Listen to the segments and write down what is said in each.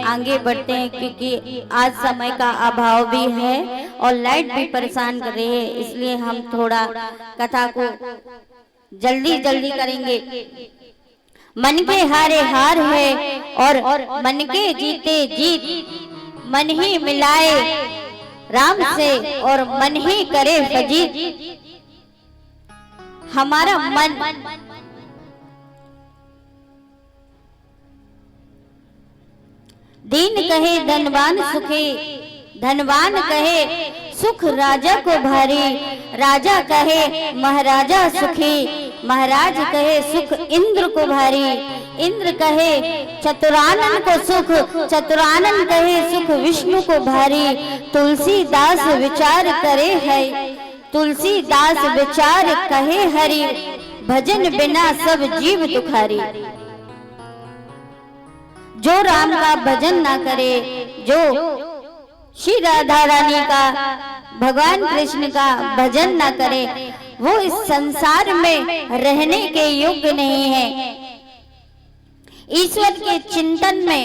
आगे बढ़ते हैं, क्योंकि आज समय का अभाव भी है और लाइट भी परेशान कर रही है, इसलिए हम थोड़ा कथा को जल्दी जल्दी करेंगे। मन के हारे हार है और मन के जीते जीत, मन ही मिलाए राम से और मन ही करे फजीत। हमारा मन दीन कहे धनवान सुखी, धनवान कहे सुख राजा को भारी, राजा कहे महाराजा सुखी, महाराज कहे सुख इंद्र को भारी, इंद्र कहे चतुरानन को सुख, चतुरानन कहे सुख विष्णु को भारी। तुलसीदास विचार करे है, तुलसीदास विचार कहे हरि, भजन बिना सब जीव दुखारी। जो राम का भजन ना करे, जो श्री राधा रानी का, भगवान कृष्ण का भजन ना करे, वो इस संसार में रहने के योग्य नहीं है। ईश्वर के चिंतन में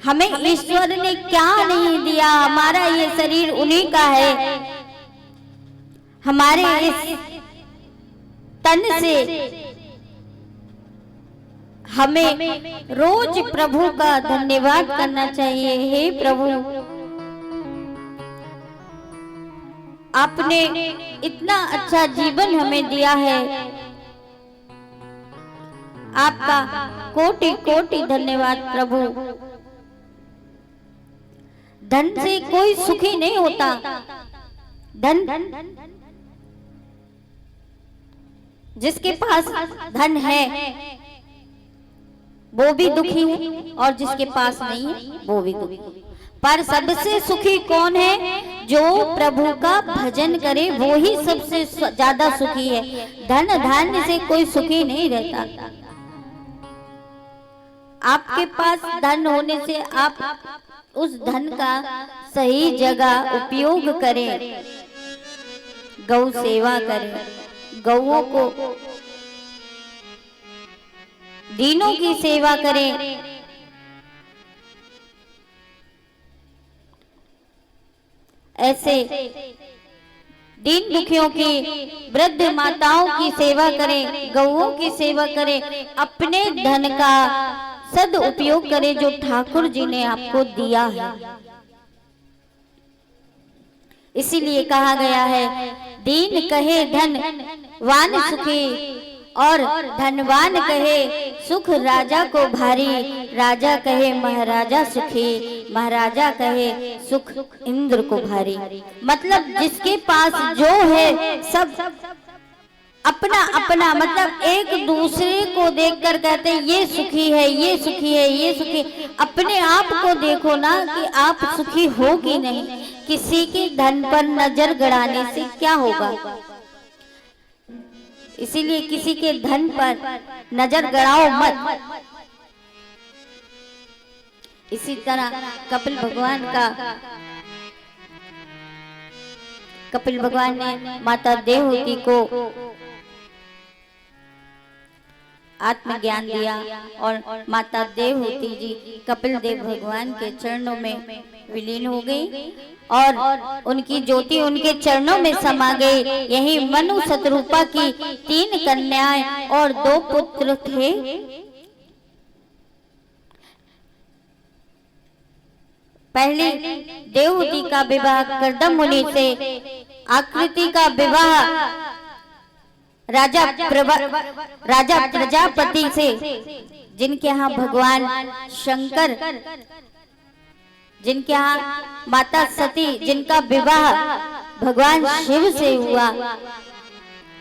हमें ईश्वर ने क्या नहीं दिया, हमारा ये शरीर उन्हीं का है। हमारे इस तन से हमें रोज प्रभु का धन्यवाद करना चाहिए। हे प्रभु, आपने इतना अच्छा जीवन हमें दिया है, आपका कोटि कोटि धन्यवाद प्रभु। धन से कोई सुखी नहीं होता, धन जिसके पास धन है वो भी दुखी है और जिसके पास नहीं है वो भी दुखी है। पर सबसे सुखी कौन है? जो प्रभु का भजन करे, वो ही सबसे ज्यादा सुखी है। धन धान्य से कोई सुखी नहीं रहता। आपके पास धन होने से आप उस धन का सही जगह उपयोग करें, गौ सेवा करें, गौओं को, दीनों की सेवा करें। ऐसे दीन दुखियों की, वृद्ध माताओं की सेवा करें, गौओं की सेवा करें, अपने धन का सद उपयोग करें जो ठाकुर जी ने आपको दिया है। इसीलिए कहा गया है, दीन कहे धन वान सुखी और धनवान कहे सुख राजा को भारी, राजा कहे महाराजा सुखी, महाराजा कहे सुख इंद्र को भारी। मतलब जिसके पास जो है सब अपना अपना, मतलब एक दूसरे को देखकर कहते हैं ये सुखी है, ये सुखी है, ये सुखी। अपने आप को देखो ना कि आप सुखी हो कि नहीं। किसी के धन पर नजर गड़ाने से क्या होगा? इसीलिए किसी के धन पर नजर गड़ाओ मत। इसी तरह कपिल भगवान ने माता देवहूति को आत्मज्ञान दिया और माता देवहूति जी कपिल देव भगवान के चरणों में विलीन हो गई और उनकी ज्योति उनके चरणों में समा गई। यही मनु शतरूपा की 3 कन्याएं और 2 पुत्र थे। पहले देवहूति का विवाह कर्दम मुनि से, आकृति का विवाह राजा प्रजापति से, जिनके यहाँ भगवान शंकर, जिनके यहाँ माता सती, जिनका विवाह भगवान शिव से हुआ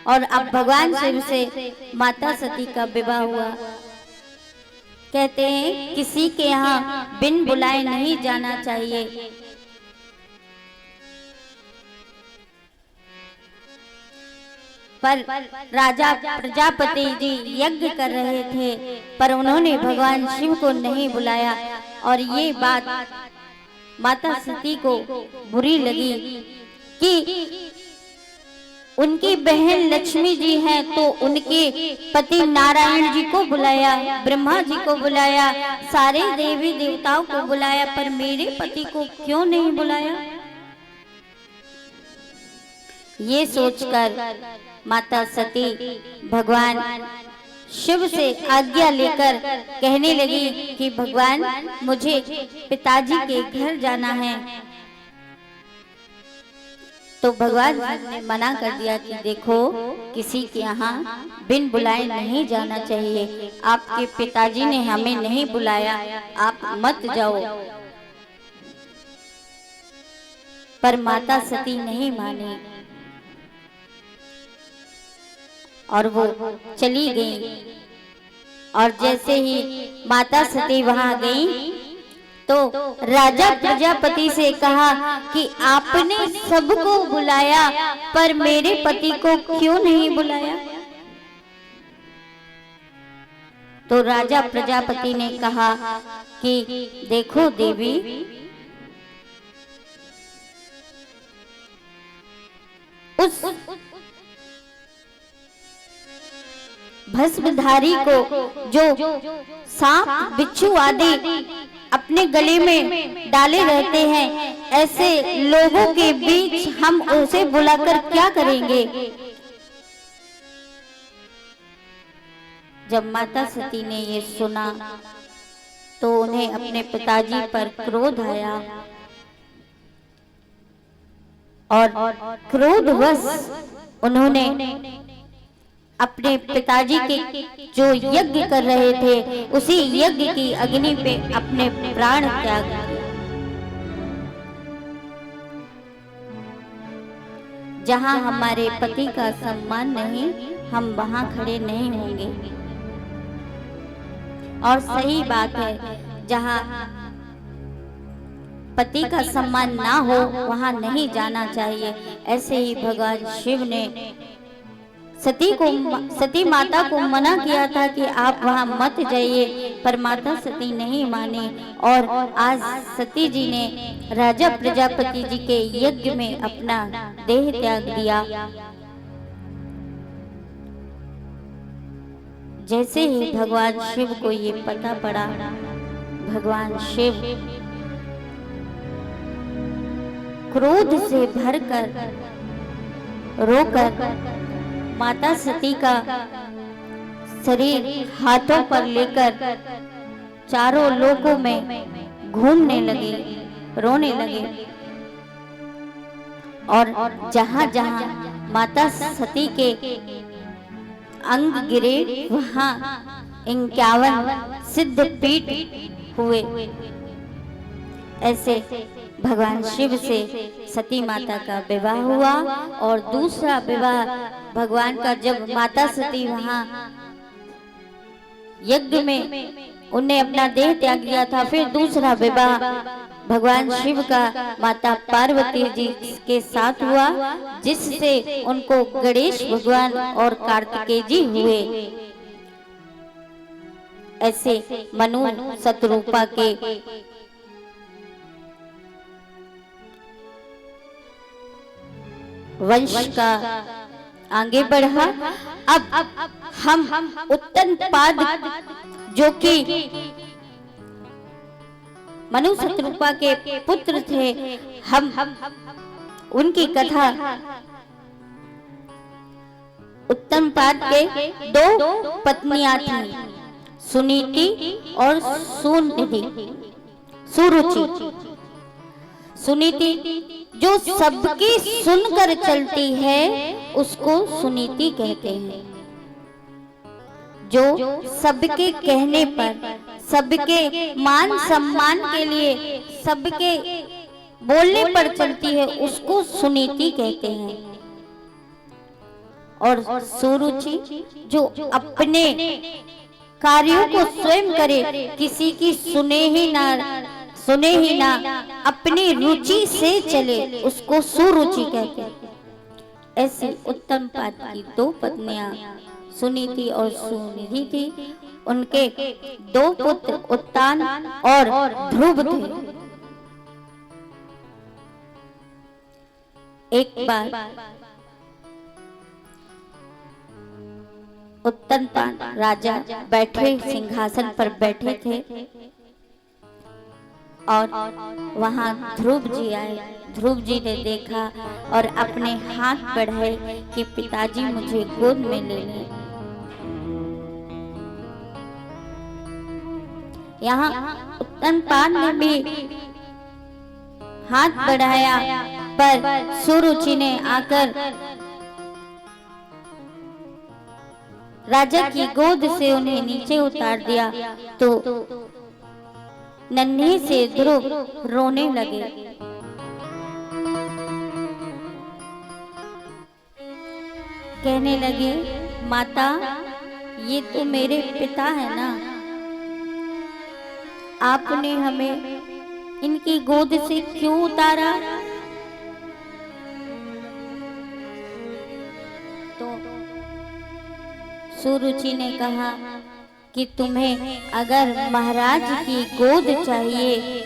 और अब भगवान शिव से माता सती का विवाह हुआ। कहते हैं किसी के यहाँ बिन बुलाए नहीं जाना चाहिए। पर राजा प्रजापति जी यज्ञ कर रहे थे, पर उन्होंने भगवान शिव को नहीं बुलाया और ये बात माता सती को बुरी लगी कि उनकी बहन लक्ष्मी जी हैं तो उनके पति नारायण जी को बुलाया, ब्रह्मा जी को बुलाया, सारे देवी देवताओं को बुलाया, पर मेरे पति को क्यों नहीं बुलाया? ये सोचकर माता सती भगवान शिव से आज्ञा लेकर कहने लगी कि भगवान मुझे पिताजी के घर जाना है। तो भगवान ने मना कर दिया कि देखो, किसी के यहाँ बिन बुलाए नहीं जाना चाहिए। आपके पिताजी ने हमें नहीं बुलाया, आप मत जाओ। पर माता सती नहीं मानी और वो चली गई। और जैसे ही माता सती वहां गई तो राजा प्रजापति से कहा कि आपने सबको बुलाया पर मेरे पति को क्यों नहीं बुलाया? तो राजा प्रजापति ने कहा कि देखो देवी, उस भस्मधारी को जो सांप बिच्छू आदि अपने गले में डाले रहते हैं, ऐसे लोगों के बीच हम उसे बुलाकर क्या करेंगे? जब माता सती ने ये सुना तो उन्हें अपने पिताजी पर क्रोध आया और क्रोधवश उन्होंने अपने पिताजी के जो यज्ञ कर रहे थे उसी यज्ञ की अग्नि पे अपने प्राण त्याग दिए। जहां हमारे पति का सम्मान नहीं, हम वहां खड़े नहीं होंगे। और सही बात है, जहां पति का सम्मान ना हो वहां नहीं जाना चाहिए। ऐसे ही भगवान शिव ने सती माता को मना किया था कि आप वहां मत जाइए, पर माता सती नहीं मानी और आज सती जी ने राजा प्रजापति जी के यज्ञ में अपना देह त्याग दिया। जैसे ही भगवान शिव को ये पता पड़ा, भगवान शिव क्रोध से भरकर रोकर माता सती का शरीर हाथों पर लेकर चारों लोकों में घूमने लगे, रोने लगे। और जहां जहां माता सती के अंग गिरे वहां 51 सिद्ध पीठ हुए। ऐसे भगवान शिव से सती माता का विवाह हुआ। और दूसरा विवाह भगवान का, जब माता सती वहां यज्ञ में उन्हें अपना देह त्याग दिया था, फिर दूसरा विवाह भगवान शिव का माता पार्वती जी के साथ हुआ, जिससे उनको गणेश भगवान और कार्तिकेय जी हुए। ऐसे मनु शतरूपा के वंश का आगे बढ़ा। अब हम उत्तनपाद जो कि मनु शतरूपा के पुत्र थे, हम उनकी कथा, उत्तनपाद के 2 पत्नियां थीं, सुनीति और सुरुचि। सुनीति जो सबकी सुनकर चलती है उसको सुनीति कहते हैं। जो सबके कहने पर, सबके मान सम्मान के लिए, सबके बोलने पर चलती है उसको सुनीति कहते हैं। और सुरुचि जो अपने कार्यों को स्वयं करे, किसी की सुने ही ना, अपनी रुचि से चले, उसको सुरुचि कहते हैं। ऐसी उत्तनपाद की 2 पत्नियां सुनीति और सुनिधि थी। उनके 2 पुत्र उत्तान और ध्रुव थे। एक बार उत्तनपाद राजा बैठे सिंहासन पर बैठे थे और वहां ध्रुव जी आए। ध्रुव जी ने देखा और अपने हाथ बढ़ाए कि पिताजी मुझे गोद में ले लें। यहाँ उत्तनपाद ने भी हाथ बढ़ाया, पर सुरुचि ने आकर राजा की गोद से उन्हें नीचे उतार दिया तो नन्हे से ध्रुव रोने लगे। कहने लगे, माता ये तो मेरे पिता है ना, आपने हमें इनकी गोद से क्यों उतारा? तो सुरुचि ने कहा कि तुम्हें अगर महाराज की गोद चाहिए,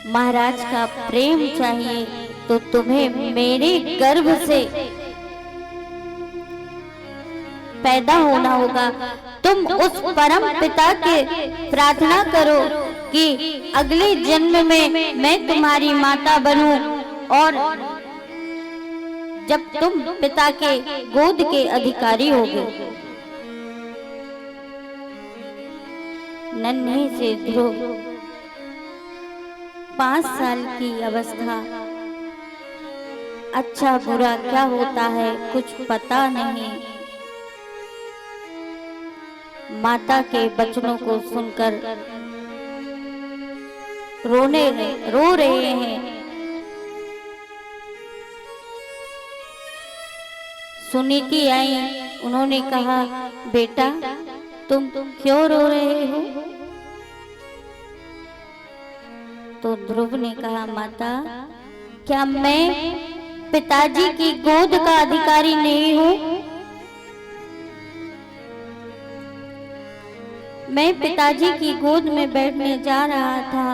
महाराज का प्रेम चाहिए, तो तुम्हें मेरे गर्भ से पैदा होना होगा। तुम उस परम पिता के प्रार्थना करो कि अगले जन्म में मैं तुम्हारी माता बनूं और जब तुम पिता के गोद के अधिकारी होगे। नन्हे से ध्रुव 5 साल की अवस्था, अच्छा बुरा क्या होता है कुछ पता नहीं, माता के वचनों को सुनकर रो रहे हैं। सुनीति आई, उन्होंने कहा, बेटा तुम क्यों रो रहे हो? तो ध्रुव ने कहा, माता क्या मैं पिताजी की गोद का अधिकारी नहीं हूं? मैं पिताजी की गोद में बैठने जा रहा था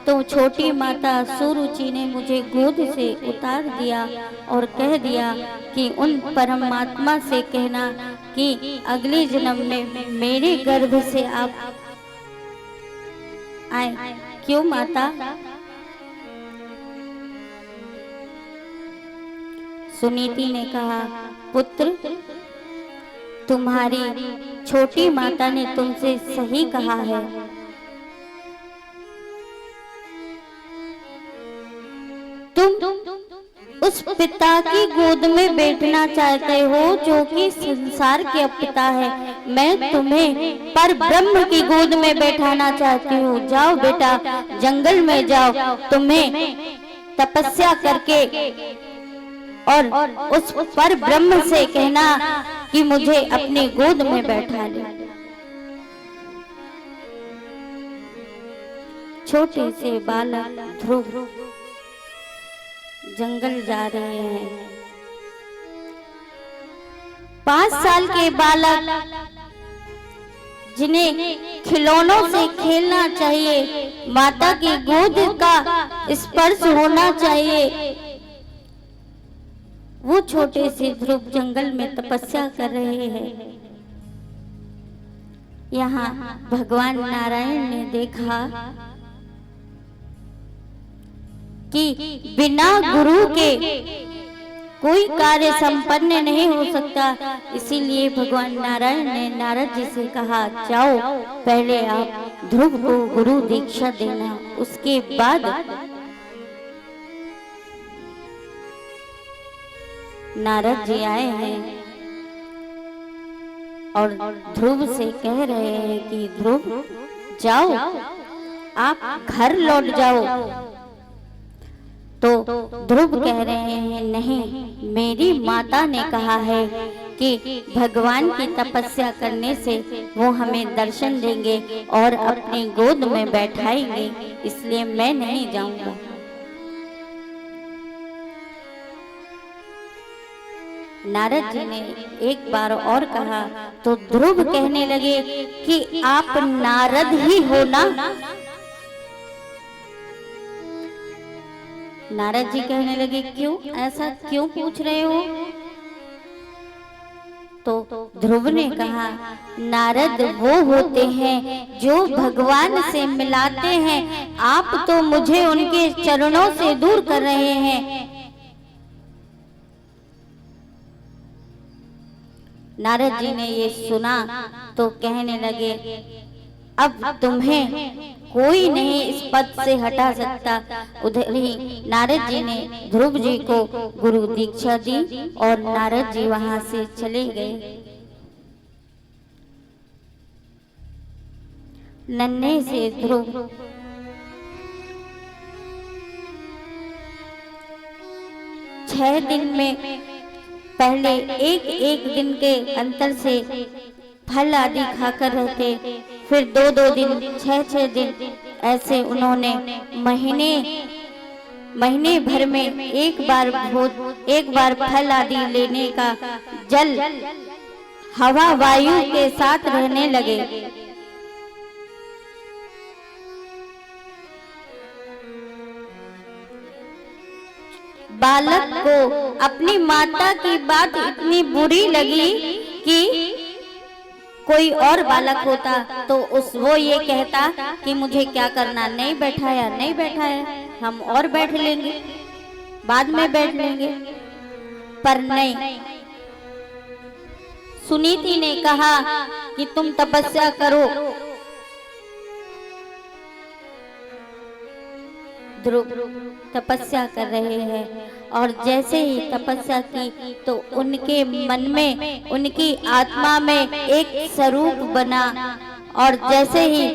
तो छोटी माता सुरुचि ने मुझे गोद से उतार दिया और कह दिया कि उन परमात्मा से कहना कि अगले जन्म में मेरे गर्भ से आप आए। क्यों माता? सुनीति ने कहा, पुत्र तुम्हारी छोटी माता ने तुमसे सही कहा है। तुम उस पिता की गोद में बैठना चाहते हो जो कि संसार के पिता है। मैं तुम्हें पर ब्रह्म की गोद में बैठाना चाहती हूँ। जाओ बेटा, जंगल में जाओ, तुम्हें तपस्या करके और उस पर ब्रह्म से कहना कि मुझे अपनी गोद में बैठा ले। छोटे से बालक ध्रुव जंगल जा रहे हैं। 5 साल के बालक जिन्हें खिलौनों से खेलना चाहिए, माता की गोद का स्पर्श होना चाहिए, वो छोटे से ध्रुव जंगल में तपस्या कर रहे हैं। यहाँ भगवान नारायण ने देखा कि बिना गुरु के कोई कार्य संपन्न नहीं हो सकता। इसीलिए भगवान नारायण ने नारद जी से कहा, जाओ पहले आप ध्रुव को गुरु दीक्षा देना, उसके बाद नारद जी आए हैं और ध्रुव से कह रहे हैं कि ध्रुव जाओ, आप घर लौट जाओ। तो ध्रुव कह रहे हैं, नहीं, मेरी माता ने कहा है कि भगवान की तपस्या करने से वो हमें दर्शन देंगे और अपनी गोद में बैठाएंगे, इसलिए मैं नहीं जाऊंगा। नारद जी ने एक बार और कहा तो ध्रुव कहने लगे कि आप नारद ही हो ना? नारद जी कहने लगे, क्यों, ऐसा क्यों पूछ रहे हो? तो ध्रुव ने कहा, नारद वो होते हैं जो भगवान से मिलाते हैं, आप तो मुझे उनके चरणों से दूर कर रहे हैं। नारद जी ने ये सुना तो कहने लगे, अब तुम्हें कोई नहीं इस पद से हटा सकता। उधर ही नारद जी ने ध्रुव जी को गुरु दीक्षा दी और नारद जी वहां से चले गए। नन्हे से ध्रुव 6 दिन में पहले एक एक दिन के अंतर से फल आदि खाकर रहते, फिर 2-2 दिन, 6-6 दिन, ऐसे उन्होंने महीने भर में एक बार फल आदि लेने का जल हवा वायु के साथ रहने लगे। बालक को अपनी माता की बात इतनी बुरी लगी कि कोई और बालक होता तो वो ये कहता कि मुझे क्या करना, नहीं बैठाया, हम और बैठ लेंगे, बाद में बैठ लेंगे। पर नहीं, सुनीति ने कहा कि तुम तपस्या करो। ध्रुव तपस्या कर रहे हैं और जैसे ही तपस्या की तो उनके मन में, उनकी आत्मा में एक स्वरूप बना, और जैसे ही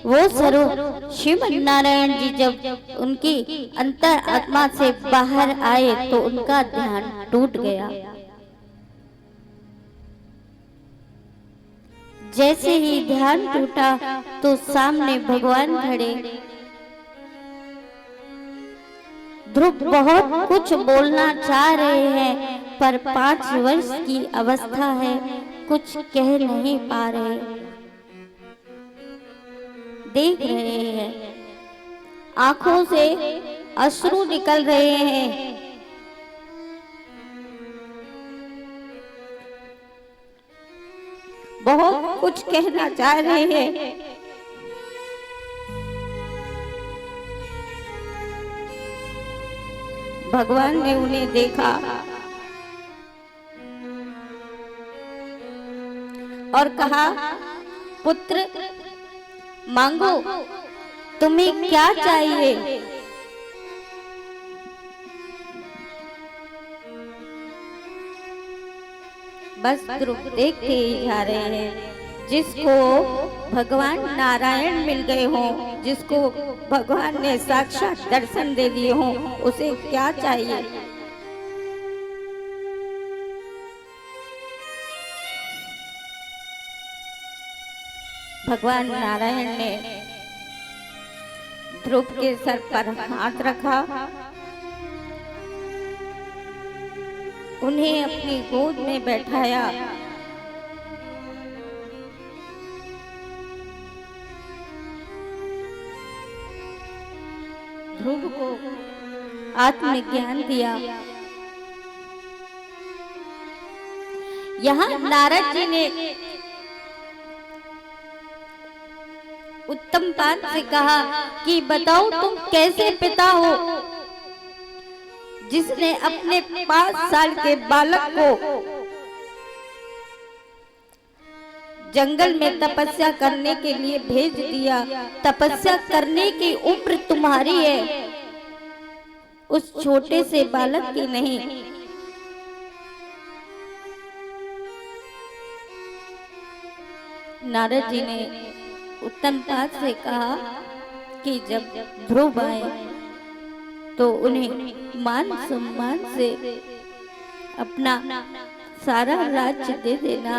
वो स्वरूप श्रीमन नारायण जी जब उनकी अंतर आत्मा से बाहर आए तो उनका ध्यान टूट गया। जैसे ही ध्यान टूटा तो सामने भगवान खड़े। ध्रुव बहुत कुछ बोलना चाह रहे हैं पर 5 वर्ष की अवस्था है, कुछ कह नहीं पा रहे। देख रहे हैं, आंखों से अश्रु निकल रहे हैं। बहुत कुछ कहना चाह रहे हैं। भगवान ने उन्हें देखा और कहा, पुत्र मांगो, तुम्हें क्या चाहिए? बस ध्रुव देखते ही जा रहे हैं। जिसको भगवान नारायण मिल गए हों, जिसको भगवान ने साक्षात दर्शन दे दिए हों, उसे क्या चाहिए? भगवान नारायण ने ध्रुव के सर पर हाथ रखा, उन्हें अपनी गोद में बैठाया। ध्रुव को आत्मज्ञान दिया। यहाँ नारद जी ने उत्तमपाद से कहा कि बताओ तुम कैसे पिता हो जिसने अपने 5 साल के बालक को जंगल में तपस्या करने के लिए भेज दिया। तपस्या करने की उम्र तुम्हारी है, उस छोटे से बालक की नहीं। नारद जी ने उत्तमपाद से कहा कि जब ध्रुव आए तो उन्हें मान सम्मान से अपना सारा राज्य दे देना।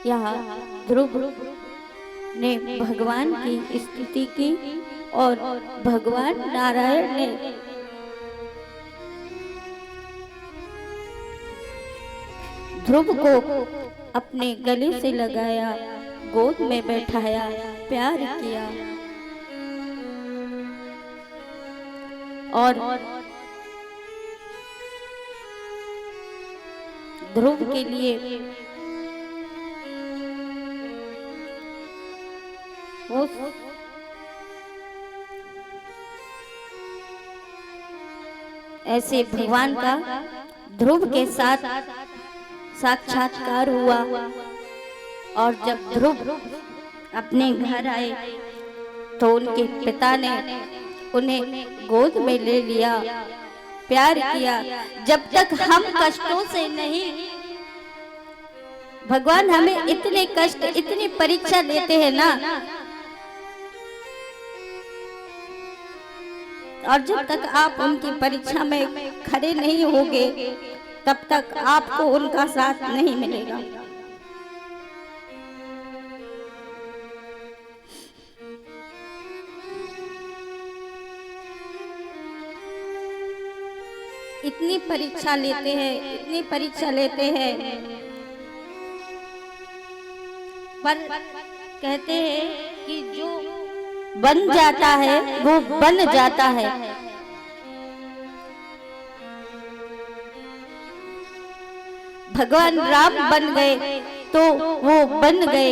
यहाँ ध्रुव ने भगवान की स्तुति की और भगवान नारायण ने ध्रुव को अपने गले से लगाया, गोद में बैठाया, प्यार किया और ध्रुव के लिए वो ऐसे भगवान का ध्रुव के साथ साक्षात्कार हुआ। और जब ध्रुव अपने घर आए तो उनके पिता ने उन्हें गोद में ले लिया, प्यार किया। जब तक हम कष्टों से नहीं, भगवान हमें इतने कष्ट, इतनी परीक्षा देते हैं ना, और जब तक आप उनकी परीक्षा में खड़े नहीं होगे तब तक आपको उनका साथ नहीं मिलेगा। इतनी परीक्षा लेते हैं, इतनी परीक्षा लेते हैं, पर कहते हैं कि जो बन जाता है वो बन जाता है। भगवान राम बन गए तो वो बन गए,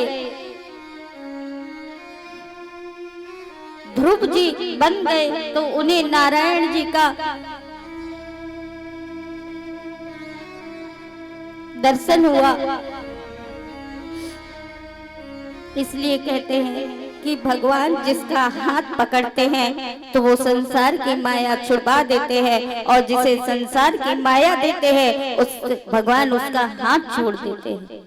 ध्रुव जी बन गए तो उन्हें नारायण जी का दर्शन हुआ। इसलिए कहते हैं कि भगवान जिसका हाथ पकड़ते हैं तो वो संसार की माया छुड़वा देते हैं, और जिसे संसार की माया देते हैं उस भगवान उसका हाथ छोड़ देते हैं।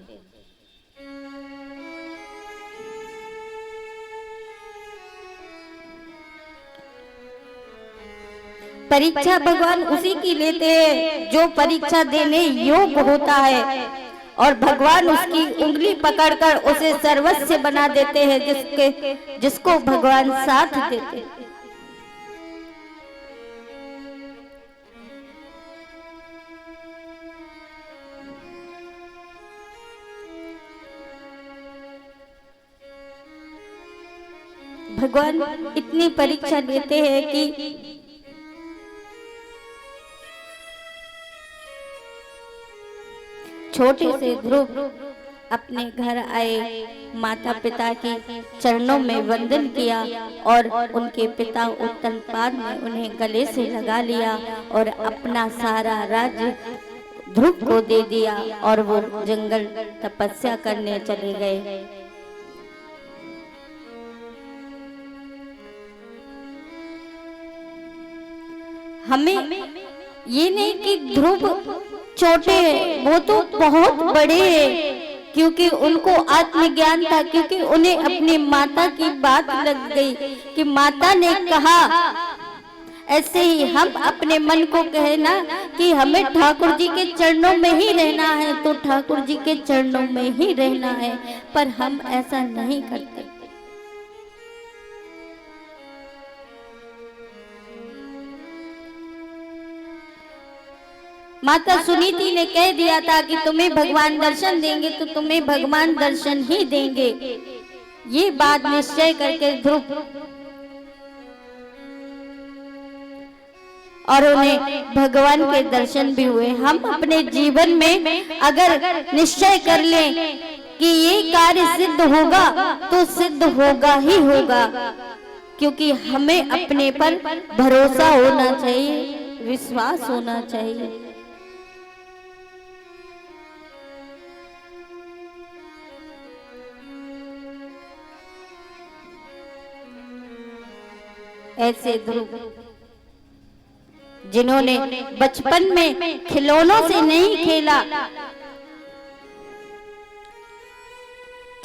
परीक्षा भगवान उसी की लेते हैं जो परीक्षा देने योग्य होता है, और भगवान उसकी उंगली पकड़कर उसे सर्वस्व बना देते हैं, जिसको भगवान साथ देते हैं। भगवान इतनी परीक्षा लेते हैं कि छोटे से ध्रुव अपने घर आए, माता पिता के चरणों में वंदन किया, और उनके पिता उत्तमपाद ने उन्हें गले से लगा लिया और अपना सारा राज्य ध्रुव को दे दिया, और वो जंगल तपस्या करने चले गए। हमें ये नहीं कि ध्रुव छोटे हैं, वो तो बहुत बड़े हैं, क्योंकि उनको आत्मज्ञान था, क्योंकि उन्हें अपनी माता की बात लग गई कि माता ने कहा। ऐसे ही हम अपने मन को कहे ना कि हमें ठाकुर जी के चरणों में ही रहना है, तो ठाकुर जी के चरणों में ही रहना है, पर हम ऐसा नहीं करते। माता सुनीति ने कह दिया था कि तुम्हें भगवान दर्शन देंगे तो तुम्हें भगवान दर्शन ही देंगे। ये बात निश्चय करके ध्रुव और उन्हें भगवान के दर्शन भी हुए। हम अपने जीवन में अगर निश्चय कर लें कि ये कार्य सिद्ध होगा तो सिद्ध होगा ही होगा, क्योंकि हमें अपने पर भरोसा होना चाहिए, विश्वास होना चाहिए। ऐसे ध्रुव जिन्होंने बचपन में खिलौनों से नहीं खेला,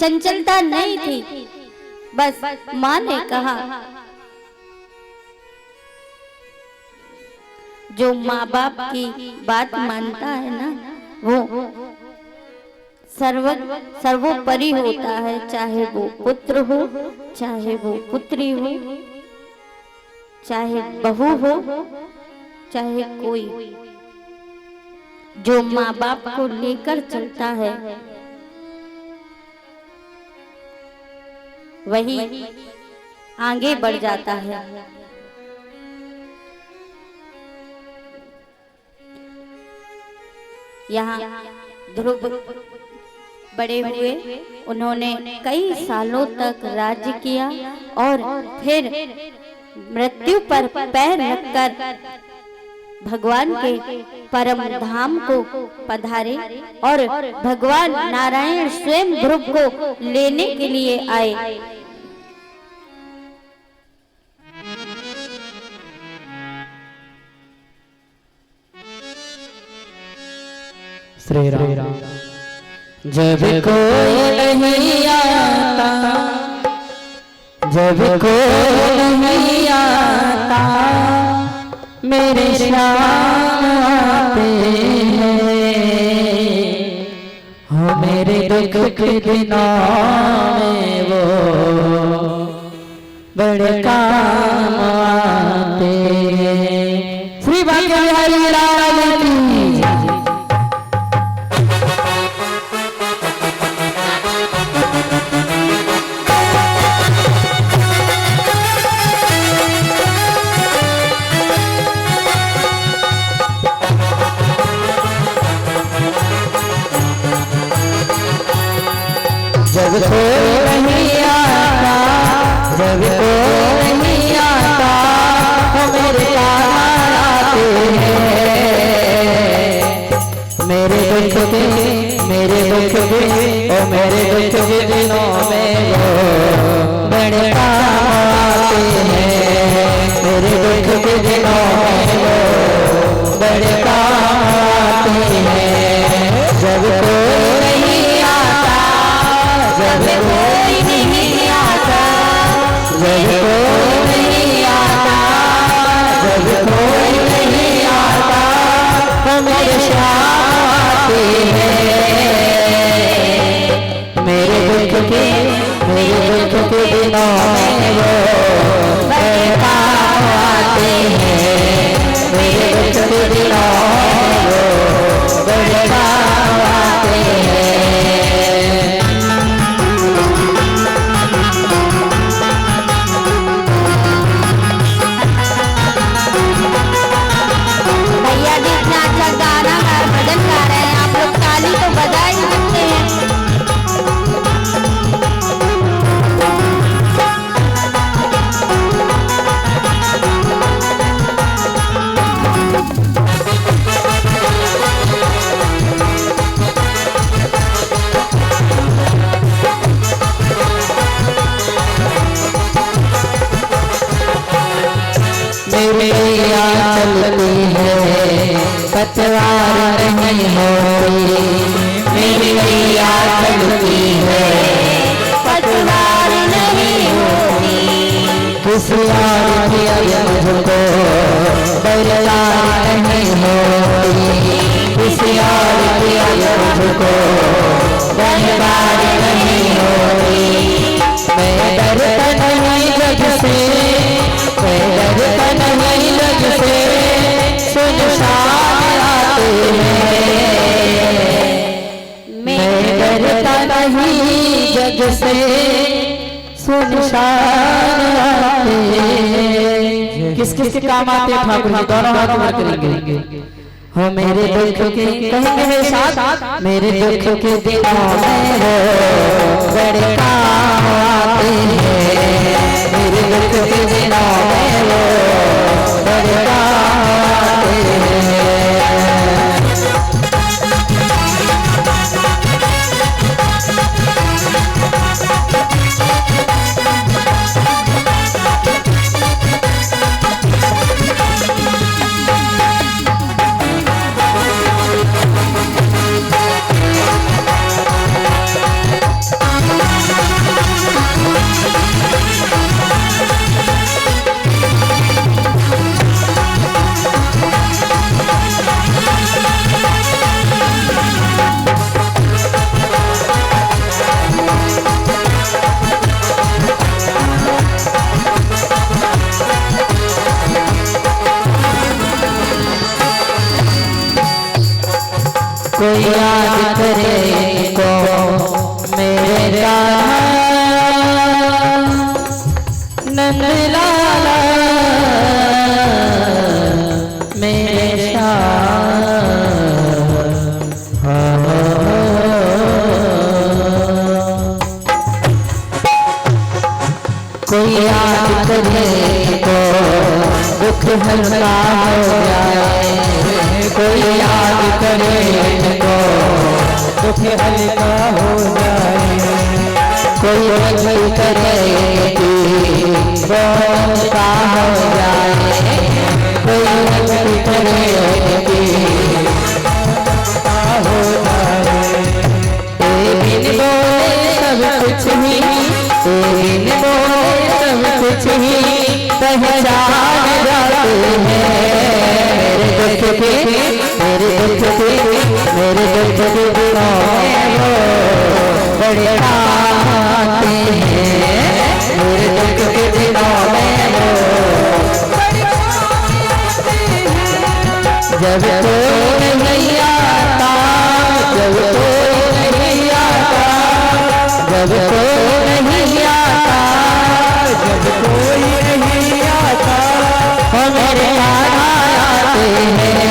चंचलता नहीं थी, बस माँ ने कहा। जो माँ बाप की बात मानता है ना, वो सर्वोपरि होता है, चाहे वो पुत्र हो, चाहे वो पुत्री हो, चाहे बहू हो, चाहे कोई। जो माँ बाप को लेकर चलता है वही आगे बढ़ जाता है। यहाँ ध्रुव बड़े हुए, उन्होंने कई सालों तक राज्य किया और फिर मृत्यु पर पैर रखकर भगवान के परम धाम को पधारे और भगवान नारायण स्वयं ध्रुव को लेने के लिए आए। श्री राम। जब कोई नहीं आता, जब कोई नहीं आता, मेरे श्याम आते हैं। हो मेरे दुख के दिनों में वो बड़े काम आते हैं। श्री भाग्य बिहारी लाल की जब कोई नहीं आता, जब कोई नहीं आता, वो मेरे काम आते हैं। मेरे दुख के, मेरे दुख के, ओ मेरे दुख के दिनों में वो बड़े काम आते हैं। मेरे दुख के दिनों में वो बड़े काम आते हैं। जब कोई नहीं आता, जब कोई नहीं आता, जब कोई नहीं आता, जब कोई नहीं आता, वो मेरे श्याम आते हैं। मेरे दुख के, मेरे दुख के दिनों में वो बड़े काम आते हैं। मेरे दुख के दिनों में वो बड़े काम आते हैं। मेरी चलती है पतवार नहीं होती, मेरी नैया चलती है पतवार नहीं होती। किसी और की मुझको बरदार नहीं होती, किसी और की मुझको बरदार नहीं होती। मैं डरता नहीं जग से, मैं डरता नहीं जग से, सुनसान आते हैं। मैं डरता नहीं जग से, सुनसान आते हैं। किस किस के काम आते हैं ठाकुर जी? दोनों हाथ मार करेंगे। हो मेरे दुख के, कहेंगे मेरे साथ, मेरे दुख के दिनों में वो बड़े काम आते हैं। मेरे दुख के दिनों में वो बड़े काम आते हैं। कोई याद करे को मेरे नंदलाला, मेरे श्याम हल्का हो जाए, कोई याद करे इनको दुख हल्का हो जाए, कोई वही करे वो हल्का हो जाए, कोई वही करे हो जाए। बिन बोले सब कुछ ही, बिन बोले सब कुछ ही पहचान जाते हैं। मेरे दुख के, मेरे दुख के, मेरे दुख के दिनों में वो बड़े काम आते हैं। मेरे दुख के दिनों में वो जब कोई नहीं आता, जब कोई नहीं आता, जब कोई नहीं आता, जब कोई नहीं आता, मेरे आते हैं।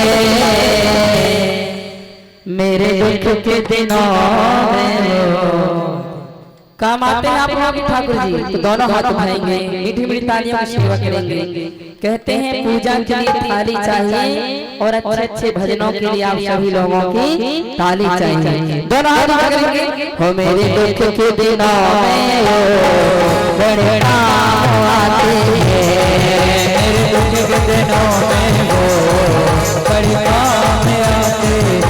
मेरे दुख के दिनों में काम आते हैं आप लोग ठाकुर जी, तो दोनों हाथ उठाएंगे, मीठी मीठी तालियों की सेवा करेंगे। कहते हैं पूजा के लिए थाली चाहिए और अच्छे अच्छे भजनों के लिए आप सभी लोगों की ताली चाहिए। दोनों हाथ उठाएंगे। हो मेरे दुख के दिनों में बड़े काम आते हैं, मेरे दुख के दिनों में वो बड़े काम आते हैं।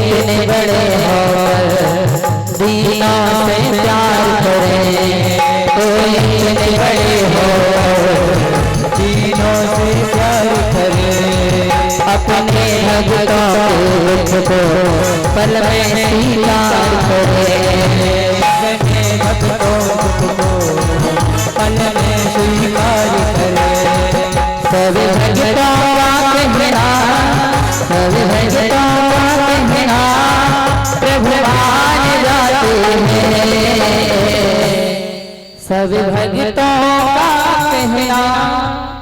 इतने बड़े होकर दीनों से प्यार करें, तो इतने बड़े होकर दीनों से प्यार करें। अपने भक्तों के दुख को पल में स्वीकार करें, अपने भक्तों को पल में स्वीकार करें। सब भक्तों का कहना, सब भक्तों प्रभु मान जाते हैं। सब भक्तों का कहना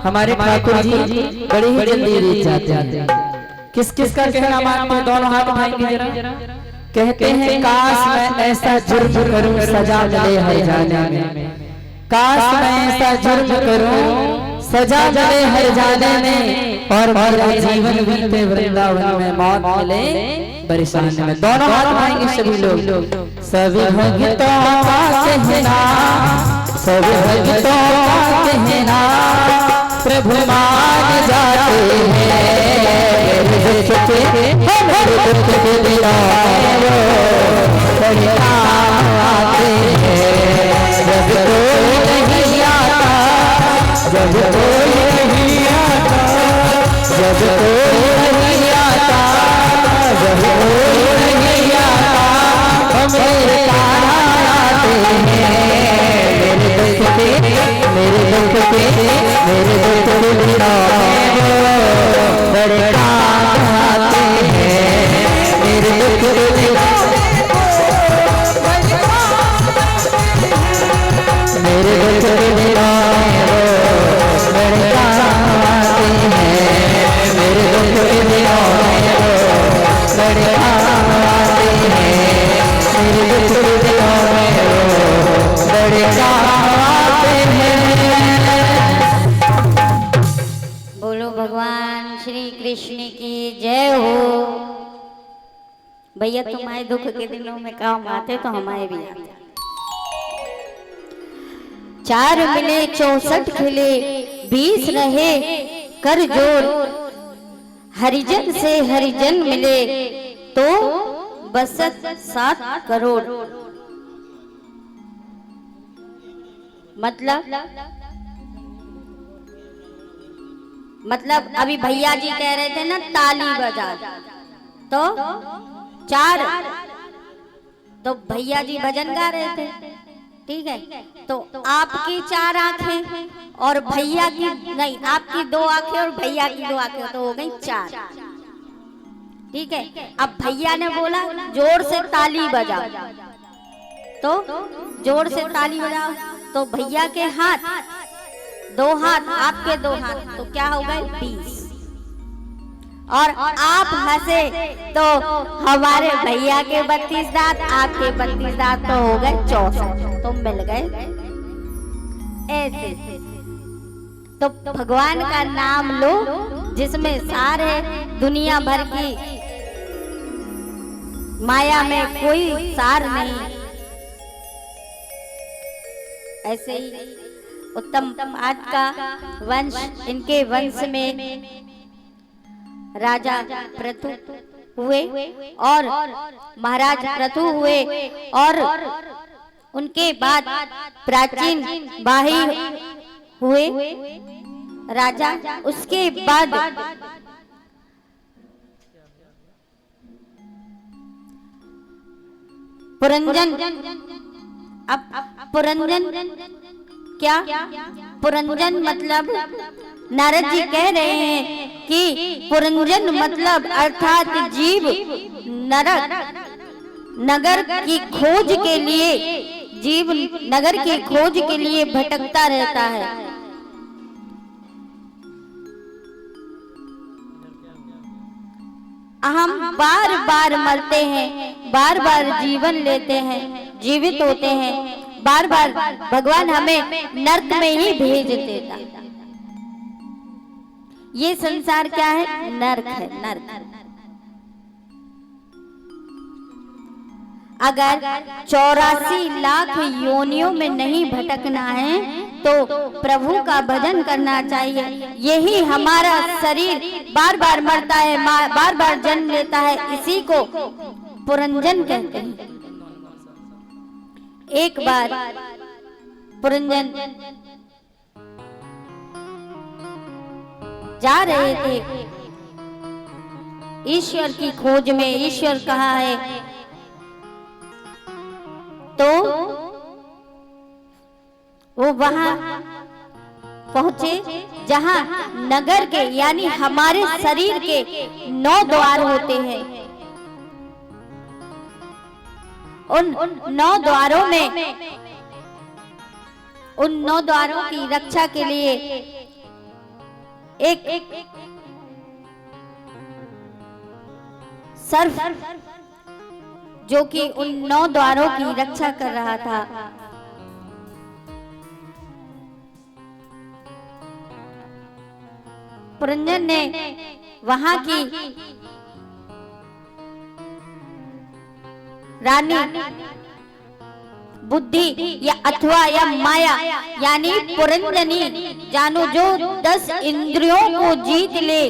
हमारे ठाकुर जी बड़ी ही जल्दी रीत जाते हैं। किस किस का कहना मानते हैं? दोनों हाथ उठाएंगे जरा। कहते हैं काश मैं ऐसा जुर्म करूं सजा मिले हर जाने में, काश मैं ऐसा जुर्म करूं सजा मिले हर जाने में, और मेरा जीवन बीते वृंदावन में मौत मिले परेशान में। दोनों हाथ उठाएंगे सभी लोग। सभी भक्तों का कहना, सभी भक्तों का कहना प्रभु मान जाते हैं। मेरे दुख के, मेरे दुख के दिनों में बड़े काम आते हैं। जब कोई नहीं आता, जब कोई नहीं आता, जब कोई नहीं आता, जब कोई नहीं आता, मेरे कान्हा आते हैं। मेरे दुख के, मेरे दुख के, मेरे दुख के दिनों में बड़े काम आते हैं। मेरे दुख के दिनों मेरे दुख के दिनों में बड़े काम आते हैं। मेरे दुख के दिनों में बड़े काम आते हैं। मेरे दुख के दिनों में बड़े काम आते हैं। बोलो भगवान श्री कृष्ण की जय हो। भैया तुम्हारे दुख के दिनों में काम आते तो हमारे भी आते। 4 मिले 64 खिले 20 रहे कर जोड़, हरिजन से हरिजन मिले तो बसत 7 करोड़। मतलब अभी भैया जी कह रहे थे ना ताली बजा, तो 4 तो भैया जी भजन गा रहे थे, ठीक है। तो आपकी 4 आंखें और भैया की नहीं, आपकी 2 आंखें और भैया की 2 आंखें, तो हो गई 4, ठीक है। अब भैया ने बोला जोर से ताली बजाओ, तो जोर से ताली बजाओ, तो भैया के हाथ 2 हाथ, आपके 2 हाथ, तो क्या हो गए 20। और आप हंसे तो हमारे भैया के 32 दांत, आपके 32 दांत, तो हो गए 64, तो मिल गए ऐसे। तो भगवान का नाम लो जिसमें सार है, दुनिया भर की माया में कोई सार नहीं। ऐसे ही उत्तम आज का वंश, इनके वंश में राजा प्रथु हुए और महाराज प्रथु हुए, और उनके बाद प्राचीन बाही हुए राजा, उसके बाद पुरंजन। अब पुरंजन क्या? पुरंजन मतलब नारद जी कह रहे हैं कि पुरंजन मतलब अर्थात जीव नगर की खोज के लिए, जीव नगर की खोज के लिए भटकता रहता है। हम बार बार मरते हैं, बार बार जीवन लेते हैं, जीवित होते हैं, बार बार भगवान हमें नर्क में ही भेज देता। ये संसार क्या है? नर्क है, नर्क। अगर 84 लाख योनियों में नहीं भटकना है तो प्रभु का भजन करना चाहिए। यही हमारा शरीर बार बार मरता है, बार बार जन्म लेता है, इसी को पुरंजन कहते हैं। एक बार पुरंजन जा रहे थे ईश्वर की खोज में, ईश्वर कहाँ है, तो वो वहां पहुंचे जहां नगर के यानी हमारे शरीर के 9 द्वार होते हैं। उन 9 द्वारों में, उन 9 द्वारों की रक्षा के लिए एक सर्फ जो कि उन 9 द्वारों की रक्षा कर रहा था, पुरंजन ने वहां की रानी बुद्धि या अथवा या माया यानी पुरंजनी जानो, जो 10 इंद्रियों को जीत ले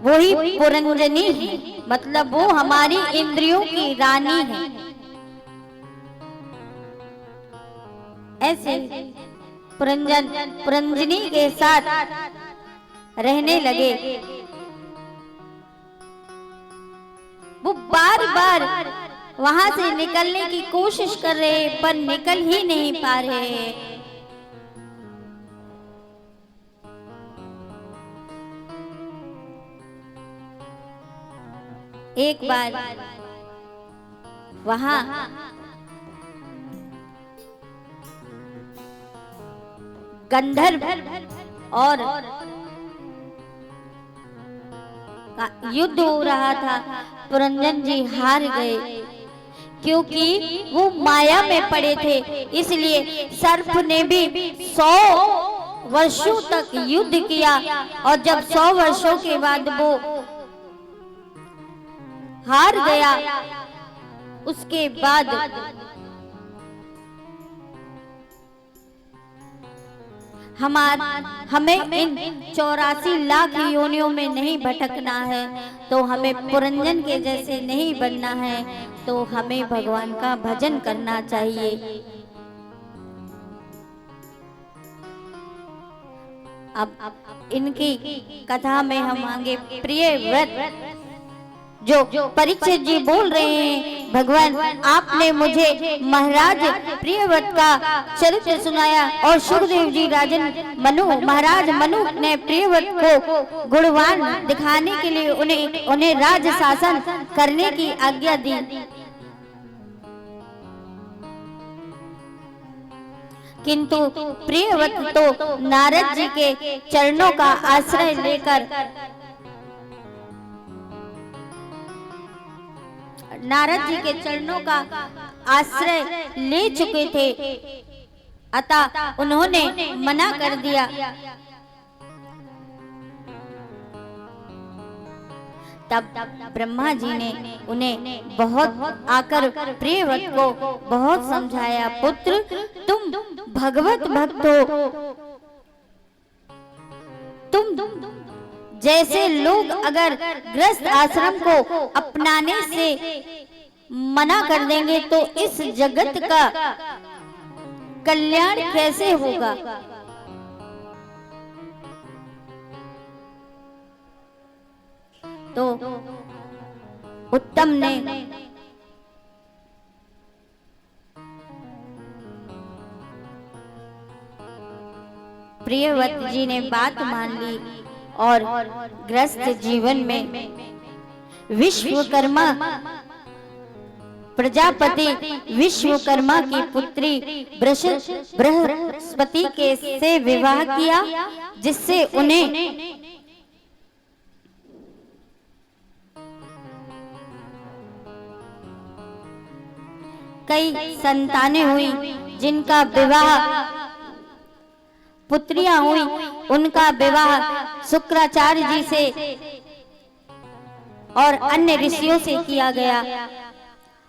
वही पुरंजनी है, मतलब वो हमारी इंद्रियों की रानी है। ऐसे पुरंजनी के साथ रहने लगे। वो बार बार वहां से निकलने की कोशिश कर रहे पर निकल ही नहीं पा रहे। एक बार वहां गंधर्व और युद्ध हो रहा था। पुरंजन जी हार गए क्योंकि वो माया में पड़े थे, इसलिए सर्प ने भी 100 वर्षों तक युद्ध किया और जब 100 वर्षों के बाद वो हार गया, उसके बाद हमें इन 84 लाख योनियों में नहीं भटकना है, तो हमें पुरंजन के जैसे नहीं बनना है, तो हमें भगवान का भजन करना चाहिए। अब इनकी कथा में हम आगे प्रिय व्रत जो परीक्षित जी बोल रहे हैं, भगवान आपने मुझे महाराज प्रियव्रत का चरित्र सुनाया और सुखदेव जी राजन महाराज मनु ने प्रियव्रत को गुणवान दिखाने के लिए उन्हें राज शासन करने की आज्ञा दी। किंतु प्रियव्रत तो नारद जी के चरणों का आश्रय लेकर नारद जी के चरणों का आश्रय ले चुके थे, अतः उन्होंने मना कर दिया। तब ब्रह्मा जी ने उन्हें बहुत आकर प्रियव्रत को बहुत समझाया, पुत्र तुम भगवत भक्त हो, तुम जैसे लोग अगर गृहस्थ आश्रम को अपनाने से मना कर देंगे तो इस जगत का कल्याण कैसे होगा। तो उत्तम ने प्रियव्रत जी ने बात मान ली और गृहस्थ जीवन में विश्वकर्मा प्रजापति विश्वकर्मा की पुत्री बृहस्पति के से विवाह किया, जिससे उन्हें कई संतानें हुई, जिनका विवाह पुत्रियां हुई, उनका विवाह शुक्राचार्य जी से और अन्य ऋषियों से किया गया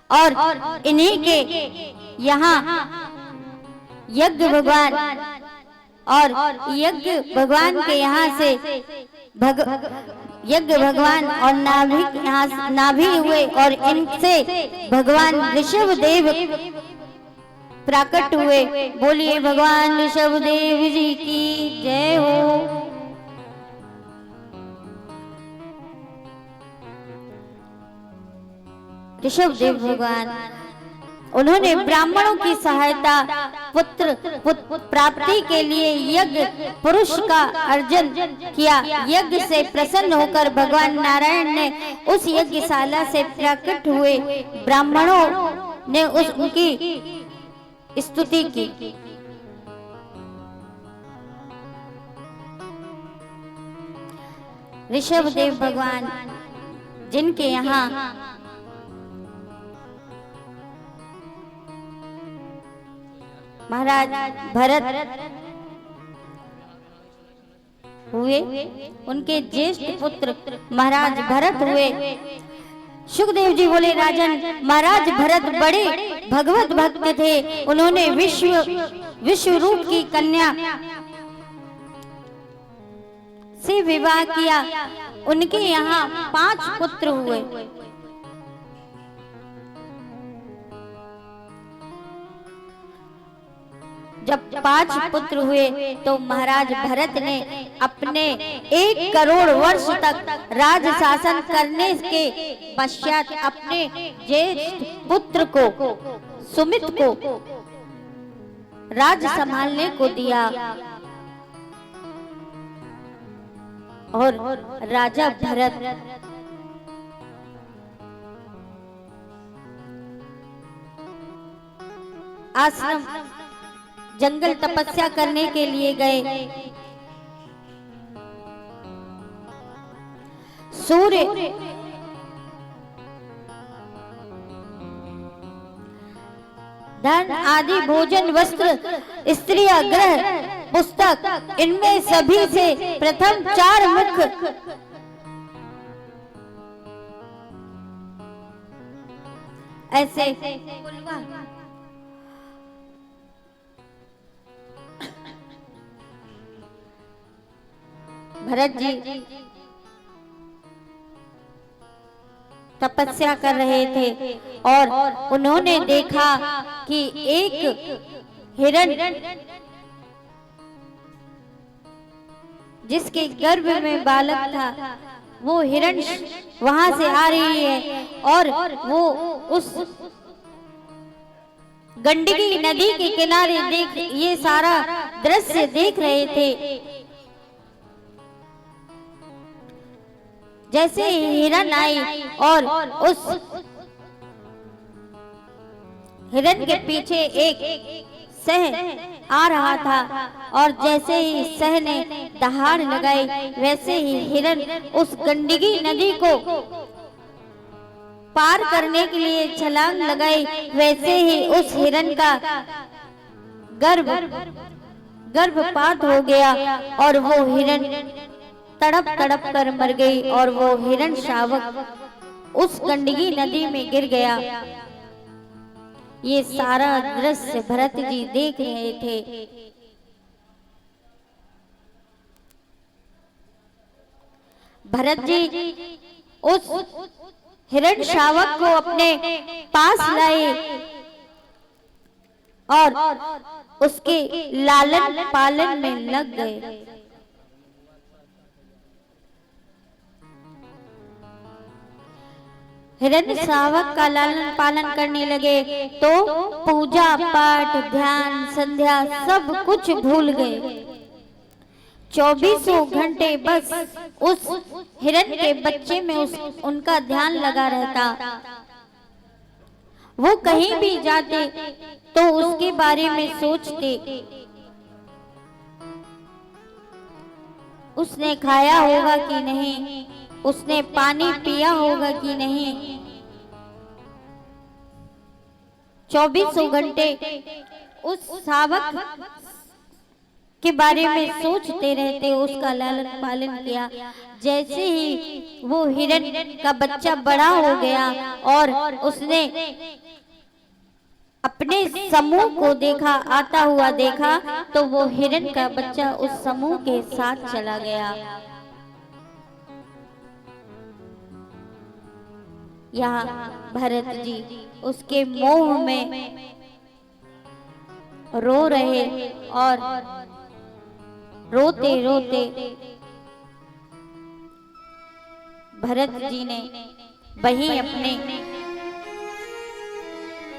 और इन्हीं के यहाँ यज्ञ भगवान और यज्ञ भगवान के यहाँ से यज्ञ भगवान और नाभि हुए और इनसे भगवान ऋषभ देव प्रकट हुए। बोलिए भगवान ऋषभ देव जी की जय हो। ऋषभ देव भगवान उन्होंने ब्राह्मणों की सहायता पुत्र प्राप्ति के लिए यज्ञ पुरुष का अर्जन किया। यज्ञ से प्रसन्न होकर भगवान नारायण ने उस यज्ञशाला से प्रकट हुए ब्राह्मणों ने उनकी स्तुति की। ऋषभ देव भगवान जिनके यहाँ महाराज भरत हुए, उनके ज्येष्ठ पुत्र महाराज भरत हुए। सुखदेव जी बोले, राजन महाराज भरत बड़े भगवत भक्त थे, उन्होंने विश्व रूप की कन्या से विवाह किया। उनके यहाँ 5 पुत्र हुए। जब 5 पुत्र हुए तो महाराज भरत ने अपने 1 करोड़ वर्ष तक राज शासन करने के पश्चात अपने ज्येष्ठ पुत्र को सुमित को राज संभालने को दिया और राजा भरत आश्रम जंगल तपस्या करने के लिए गए। सूर्य धन आदि भोजन वस्त्र स्त्रियां ग्रह पुस्तक इनमें सभी से प्रथम 4 मुख्य ऐसे भरत जी तपस्या कर रहे थे और उन्होंने देखा कि एक हिरण जिसके गर्भ में बालक था वो हिरण वहां से आ रही है और वो उस गंडकी नदी के किनारे ये सारा दृश्य देख रहे थे। जैसे हिरण आई और उस हिरण के पीछे एक सह आ रहा था और जैसे ही सह ने दहाड़ लगाई वैसे ही हिरण उस गंडकी नदी को पार करने के लिए छलांग लगाई। वैसे ही उस हिरण का गर्भपात हो गया और वो हिरण तड़प तड़प कर मर गई और वो हिरण शावक उस गंडकी नदी में गिर गया। ये सारा दृश्य भरत जी देख रहे थे। भरत जी उस हिरण शावक को अपने पास लाए और उसके लालन पालन में लग गए। हिरण शावक का लालन पालन करने लगे तो पूजा पाठ ध्यान संध्या सब कुछ भूल गए। 24 घंटे बस उस हिरण के बच्चे में उनका ध्यान लगा रहता। वो कहीं भी जाते तो उसके बारे में सोचते। उसने खाया होगा कि नहीं, उसने पानी पिया होगा कि नहीं। 24 घंटे उस शावक के बारे में सोचते रहते, उसका लालन पालन किया। जैसे ही वो हिरण का बच्चा बड़ा हो गया और उसने अपने समूह को देखा, आता हुआ देखा, तो वो हिरण का बच्चा उस समूह के साथ चला गया। यहाँ भरत जी उसके मोह में रो रहे और रोते रोते भरत जी ने वहीं अपने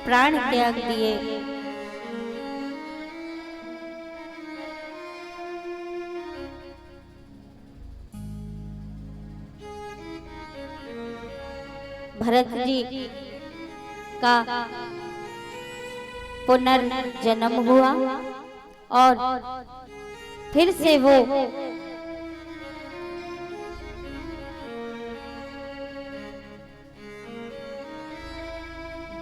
प्राण त्याग दिए। भरत जी का पुनर्जन्म हुआ और फिर से वो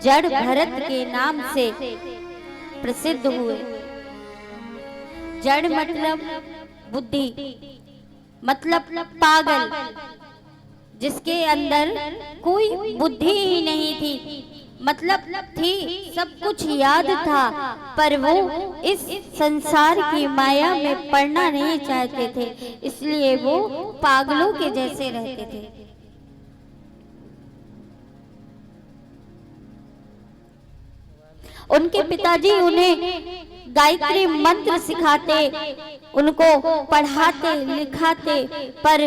जड़ भरत के नाम से प्रसिद्ध हुए। जड़ मतलब बुद्धि, मतलब पागल, जिसके अंदर कोई बुद्धि ही नहीं थी। मतलब थी, सब कुछ याद था, पर वो इस संसार की माया में पड़ना नहीं चाहते थे, इसलिए वो पागलों के जैसे रहते थे। उनके पिताजी उन्हें गायत्री मंत्र सिखाते, उनको पढ़ाते लिखाते, पर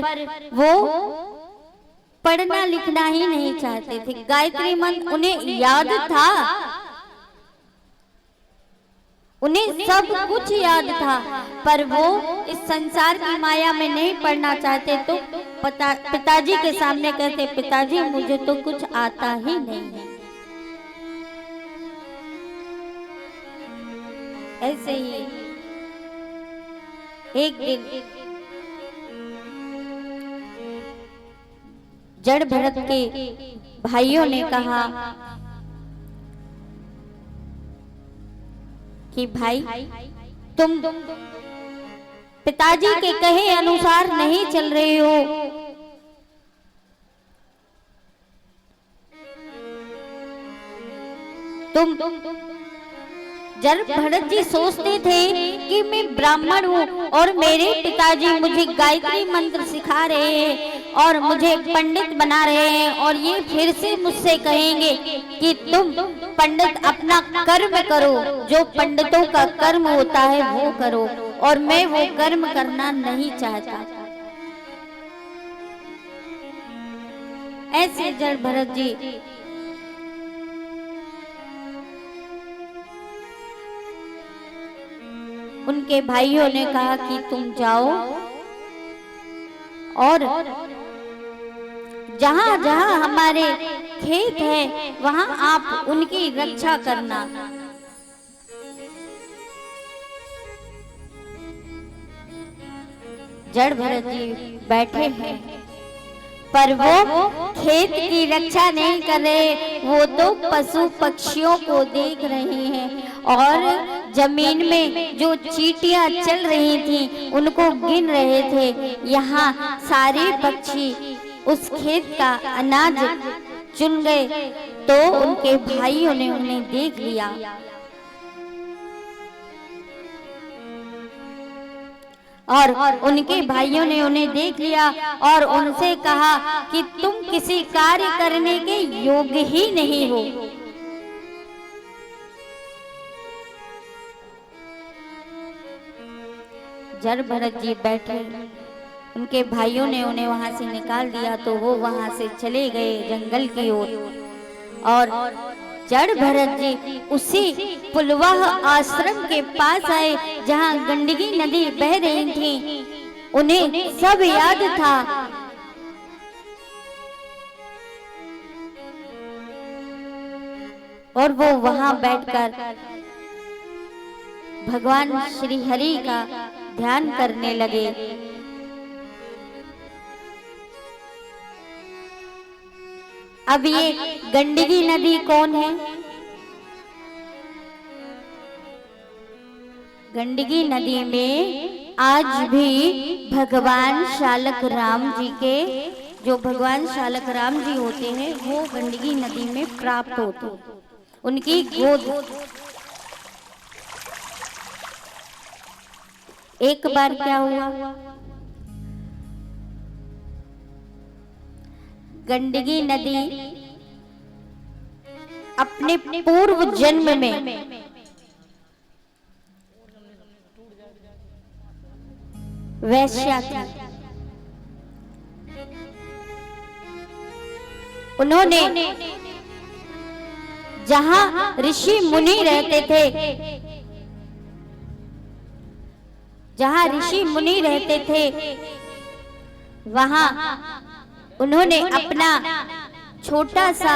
वो पढ़ना लिखना ही नहीं चाहते थे। गायत्री मंत्र उन्हें याद था, उन्हें सब कुछ याद था, पर वो इस संसार की माया में नहीं पढ़ना चाहते। तो पिताजी के सामने कहते, पिताजी मुझे तो कुछ आता ही नहीं है। ऐसे ही एक दिन जड़ भरत के भाइयों ने कहा कि भाई, तुम पिताजी के कहे अनुसार नहीं चल रहे हो। तुम जड़ भरत जी सोचते थे कि मैं ब्राह्मण हूँ और मेरे पिताजी मुझे गायत्री मंत्र सिखा रहे हैं और मुझे पंडित बना रहे हैं, और ये फिर से मुझसे कहेंगे कि तुम पंडित अपना कर्म करो, जो पंडितों का कर्म होता है वो करो, और मैं वो कर्म करना नहीं चाहता। ऐसे जड़ भरत जी उनके भाइयों ने कहा कि तुम जाओ और जहां जहां हमारे खेत है वहां आप उनकी रक्षा करना। जड़ भरत जी बैठे हैं पर वो खेत की रक्षा नहीं कर रहे, वो तो पशु पक्षियों को देख रहे हैं और जमीन में जो चींटियां चल रही थी उनको गिन रहे थे। यहाँ सारे पक्षी उस खेत का अनाज चुन गए तो उनके भाइयों ने उन्हें देख लिया और उनके भाइयों ने उन्हें देख लिया और उनसे कहा कि तुम किसी कार्य करने के योग्य ही नहीं हो। जड़ भरत जी बैठे, उनके भाइयों ने उन्हें वहां से निकाल दिया तो वो वहां से चले गए जंगल की ओर और जड़ भरत जी उसी पुलवाह आश्रम के पास आए जहां गंडकी नदी बह रही थी। उन्हें सब याद था और वो वहां बैठकर भगवान श्री हरि का ध्यान करने लगे। अब ये गंडकी नदी कौन है? गंडकी नदी में आज भी भगवान शालक राम जी के, जो भगवान शालक राम जी होते हैं वो गंडकी नदी में प्राप्त होते, उनकी गोद। एक बार क्या हुआ, गंडकी नदी अपने पूर्व जन्म में वैश्या थी। उन्होंने जहां ऋषि मुनि रहते थे, जहां ऋषि मुनि रहते थे वहां उन्होंने अपना छोटा सा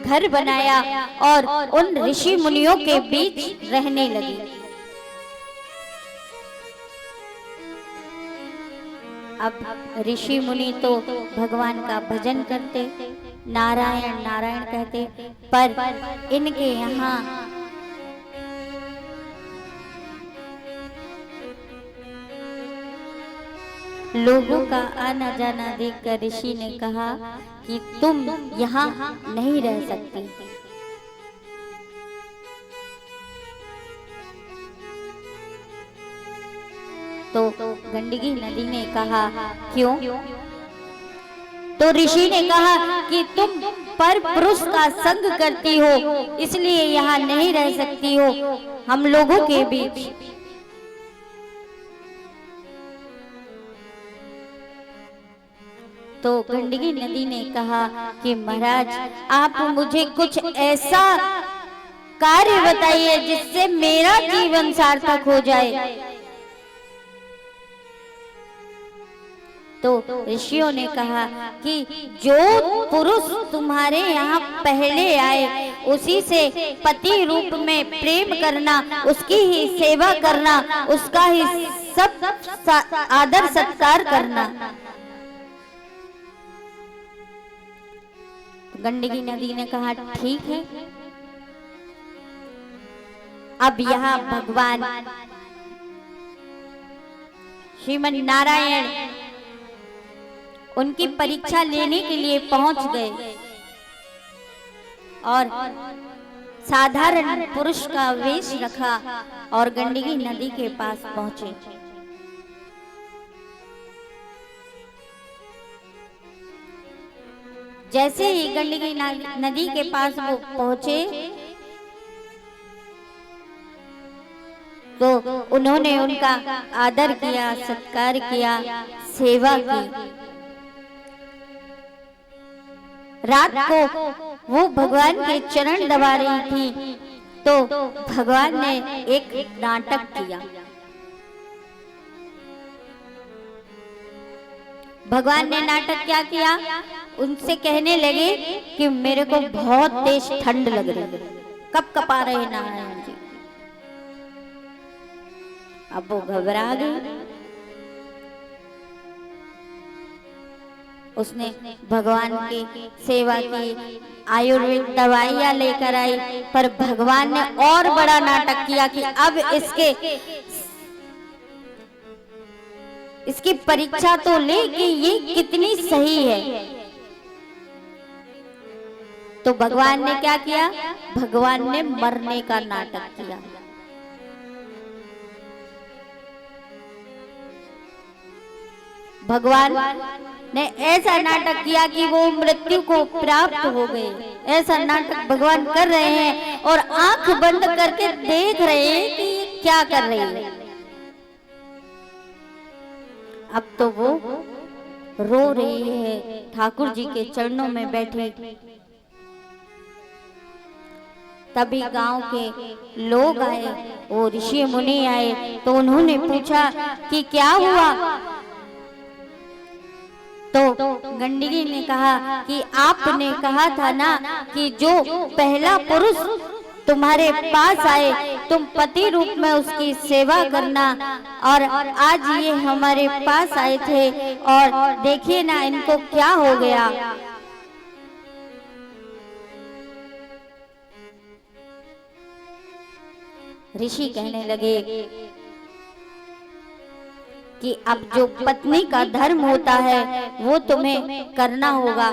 घर बनाया और उन ऋषि मुनियों के बीच रहने लगी। अब ऋषि मुनि तो भगवान का भजन करते, नारायण नारायण कहते, पर इनके यहाँ लोगों का आना जाना देखकर ऋषि ने कहा कि तुम यहाँ नहीं रह सकती। तो गंडकी नदी ने कहा क्यों? तो ऋषि ने कहा कि तुम पर पुरुष का संग करती हो इसलिए यहाँ नहीं रह सकती हो हम लोगों के बीच। तो गंडकी नदी ने कहा कि महाराज आप मुझे कुछ ऐसा कार्य बताइए जिससे मेरा जीवन सार्थक हो जाए। तो ऋषियों ने कहा कि जो पुरुष तुम्हारे यहाँ पहले आए उसी से पति रूप में प्रेम करना, उसकी ही सेवा करना, उसका ही सब आदर सत्कार करना। गंडकी नदी ने कहा ठीक है। अब यहाँ भगवान श्रीमन नारायण उनकी परीक्षा लेने के लिए पहुंच गए और साधारण पुरुष का वेश रखा और गंडकी नदी के पास पहुंचे। जैसे ही गंडकी नदी के पास वो पहुंचे तो उन्होंने उनका आदर किया, सत्कार किया, सेवा की। रात को वो भगवान के चरण दबा रही थी तो भगवान ने एक नाटक किया। भगवान ने नाटक क्या किया? उनसे कहने लगे कि मेरे को बहुत तेज ठंड लग रही है। कब कपा रहे नारायण जी। अब वो घबरा गई। उसने भगवान की सेवा की, आयुर्वेद दवाइयां लेकर आई, पर भगवान ने और बड़ा नाटक किया कि अब इसकी परीक्षा तो ले कि ये कितनी सही है। तो भगवान ने क्या किया? भगवान ने मरने का नाटक किया। भगवान ने ऐसा नाटक किया कि वो मृत्यु को प्राप्त हो गए। ऐसा नाटक भगवान कर रहे हैं और आंख बंद करके देख रहे हैं कि ये क्या कर रही है। अब तो वो रो रही है, ठाकुर जी के चरणों में बैठी। तभी गांव के लोग आए, वो ऋषि मुनि आए, तो उन्होंने पूछा कि क्या हुआ? तो गंडकी ने कहा कि आपने कहा था ना कि जो पहला पुरुष तुम्हारे पास आए तुम पति रूप में उसकी सेवा करना, और आज ये हमारे पास आए थे और देखिए ना इनको क्या हो गया। ऋषि कहने लगे कि अब जो पत्नी का धर्म होता है वो तुम्हें करना होगा।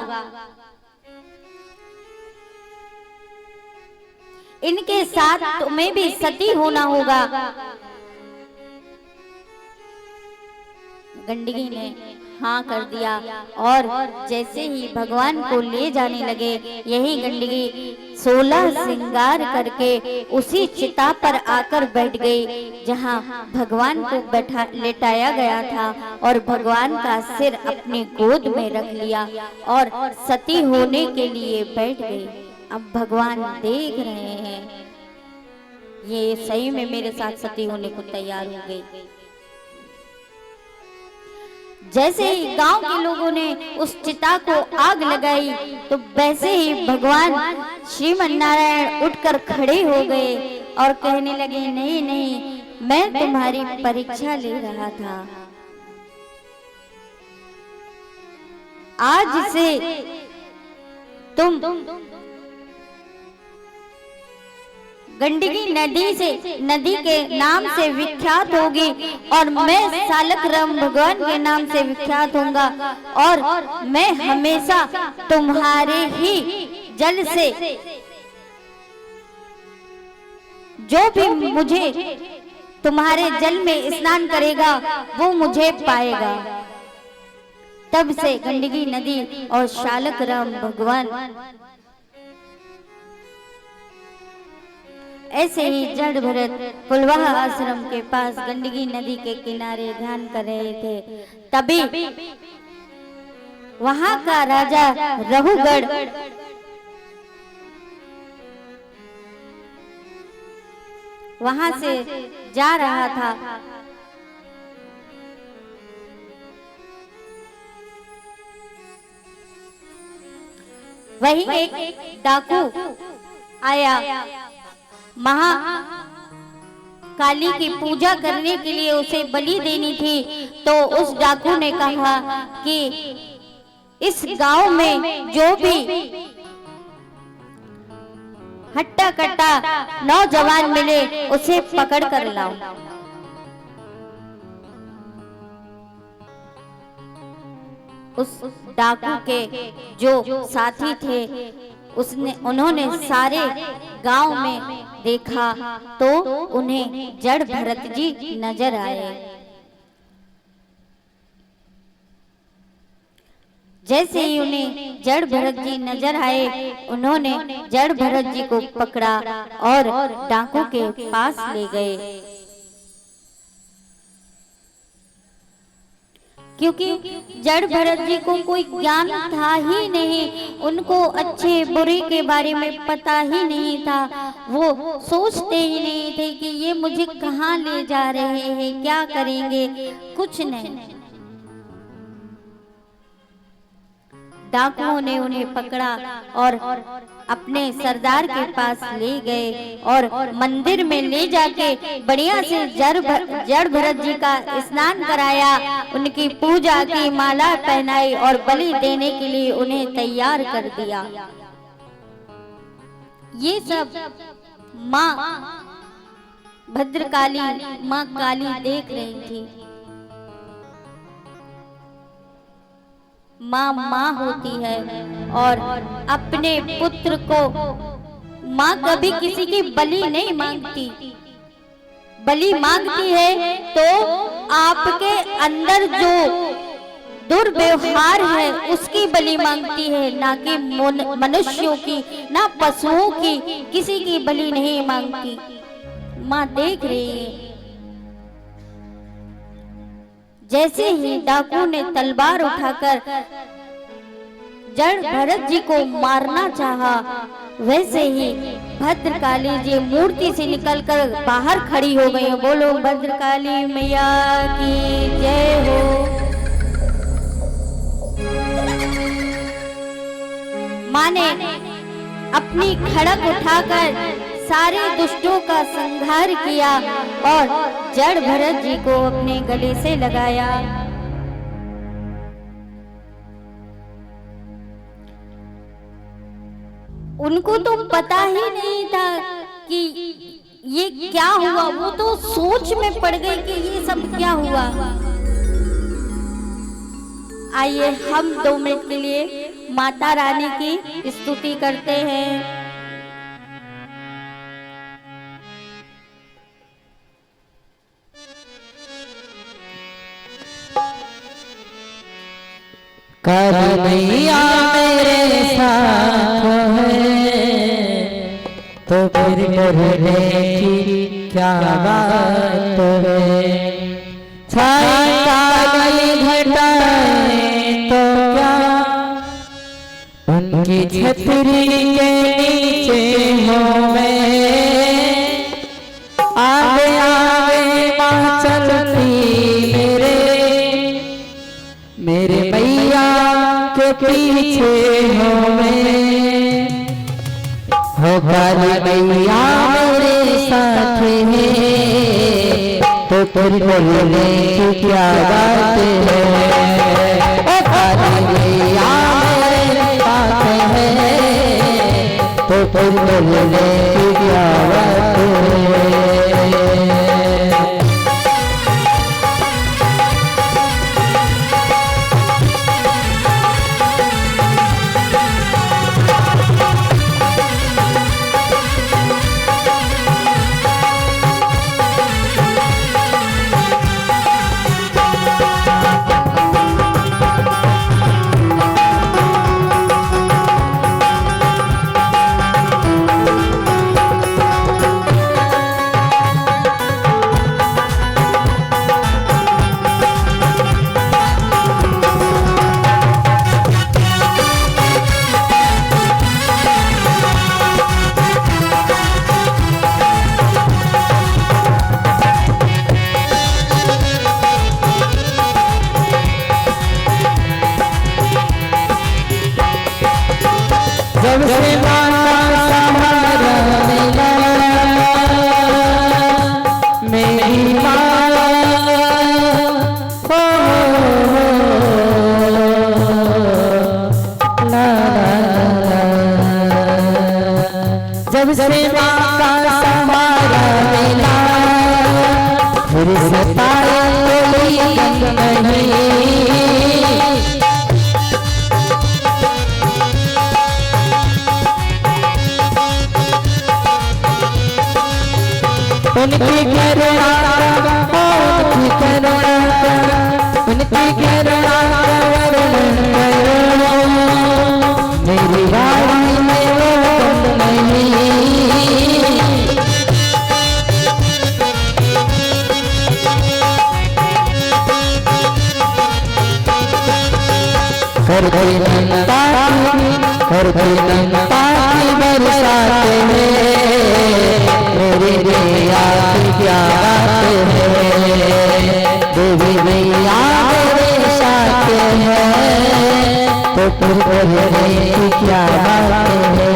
इनके साथ तुम्हें भी सती होना होगा। गंडकी ने हाँ कर दिया और जैसे ही भगवान को ले जाने लगे, यही गंडकी 16 श्रृंगार करके उसी चिता पर आकर बैठ गई जहाँ भगवान को बैठा लेटाया गया था, और भगवान का सिर अपनी गोद में रख लिया और सती होने के लिए बैठ गई। अब भगवान देख रहे हैं ये सही में मेरे साथ सती होने को तैयार हो गई। जैसे ही गांव के लोगों ने उस चिता को आग लगाई तो वैसे ही भगवान श्रीमन्नारायण उठकर खड़े हो गए और कहने लगे, नहीं नहीं, मैं तुम्हारी परीक्षा ले रहा था। आज से तुम गंडकी नदी के नाम से विख्यात होगी और मैं सालकराम भगवान के नाम से विख्यात होऊंगा, और मैं हमेशा तुम्हारे ही जल से जो भी मुझे तुम्हारे जल में स्नान करेगा वो मुझे पाएगा। तब से गंडकी नदी और सालकराम भगवान ऐसे ही जड़ भरत फुलवाहा आश्रम के पास गंडकी नदी के किनारे ध्यान कर रहे थे। तभी वहां का राजा रघुगढ़ वहां से जा रहा था। वहीं एक डाकू आया। महाकाली की पूजा करने के लिए उसे बलि देनी थी, तो उस डाकू ने कहा कि इस गांव में जो भी हट्टा कट्टा नौजवान मिले उसे पकड़ कर लाओ। उस डाकू के जो साथी थे उन्होंने सारे गांव में देखा तो उन्हें जड़ भरत जी नजर आए। जैसे ही उन्हें जड़ भरत जी नजर आए, उन्होंने जड़ भरत जी को पकड़ा और डाकू के पास ले गए। क्योंकि जड़ भरत जी को कोई ज्ञान था ही नहीं, उनको अच्छे बुरे के बारे में पता ही नहीं था। वो सोचते ही नहीं थे कि ये मुझे कहाँ ले जा रहे हैं, क्या करेंगे, कुछ नहीं। डाकुओं ने उन्हें पकड़ा और अपने सरदार के पास ले गए और मंदिर में ले जाके बढ़िया से जड़ भरत जी का स्नान कराया, उनकी पूजा की, माला पहनाई और बलि देने के लिए उन्हें तैयार कर दिया। ये सब माँ भद्रकाली, माँ काली देख रही थी। माँ होती है और अपने पुत्र को, माँ कभी किसी की बलि नहीं मांगती। बलि मांगती है तो आपके अंदर जो दुर्व्यवहार है उसकी बलि मांगती है, ना कि मनुष्यों की, ना पशुओं की, किसी की बलि नहीं मांगती। माँ देख रही है। जैसे ही डाकू ने तलवार उठाकर जड़ भरत जी को मारना चाहा, वैसे ही भद्रकाली जी मूर्ति से निकलकर बाहर खड़ी हो गई। बोलो भद्रकाली मैया की जय हो। माँ ने अपनी खड़ग उठाकर सारे दुष्टों का संहार किया और जड़ भरत जी को अपने गले से लगाया। उनको तो पता ही नहीं था कि ये क्या हुआ, वो तो सोच में पड़ गए कि ये सब क्या हुआ। आइए हम 2 मिनट के लिए माता रानी की स्तुति करते हैं। काली मैया मेरे साथ है तो फिर डरने की क्या बात है। छाई काली घटाए तो क्या उनकी छतरी के नीचे हो मैं। आगे आगे माँ चलती मेरे मैया के पीछे हो मैं। हो काली मैया मेरे साथ है तो फिर बोलने की क्या बात है। ओ काली मैया मेरे साथ है तो फिर बोलने की क्या बात है। जब से माता सहारा मिला मेरी माँ हो ला जब से माता सहारा मिला फिर सताए कोई गम नहीं। उनकी करुणा उनकी करुणा उनकी करुणा वर्णन करो मेरी वाणी में वो नहीं। और चिंता की बरसात है, मेरी मैया की क्या बात है, देवी मैया मेरे साथ है, तो फिर मेरी क्या बात है।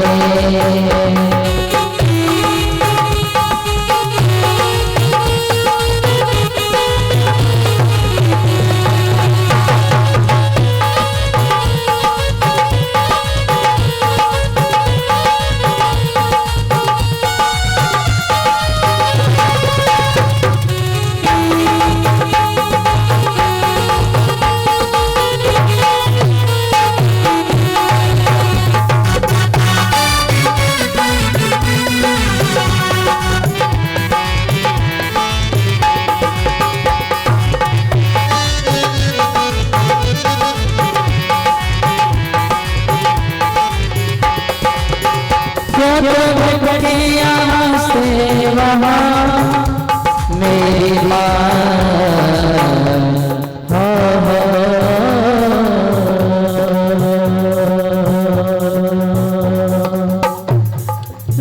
यहाँ से वहाँ मेरी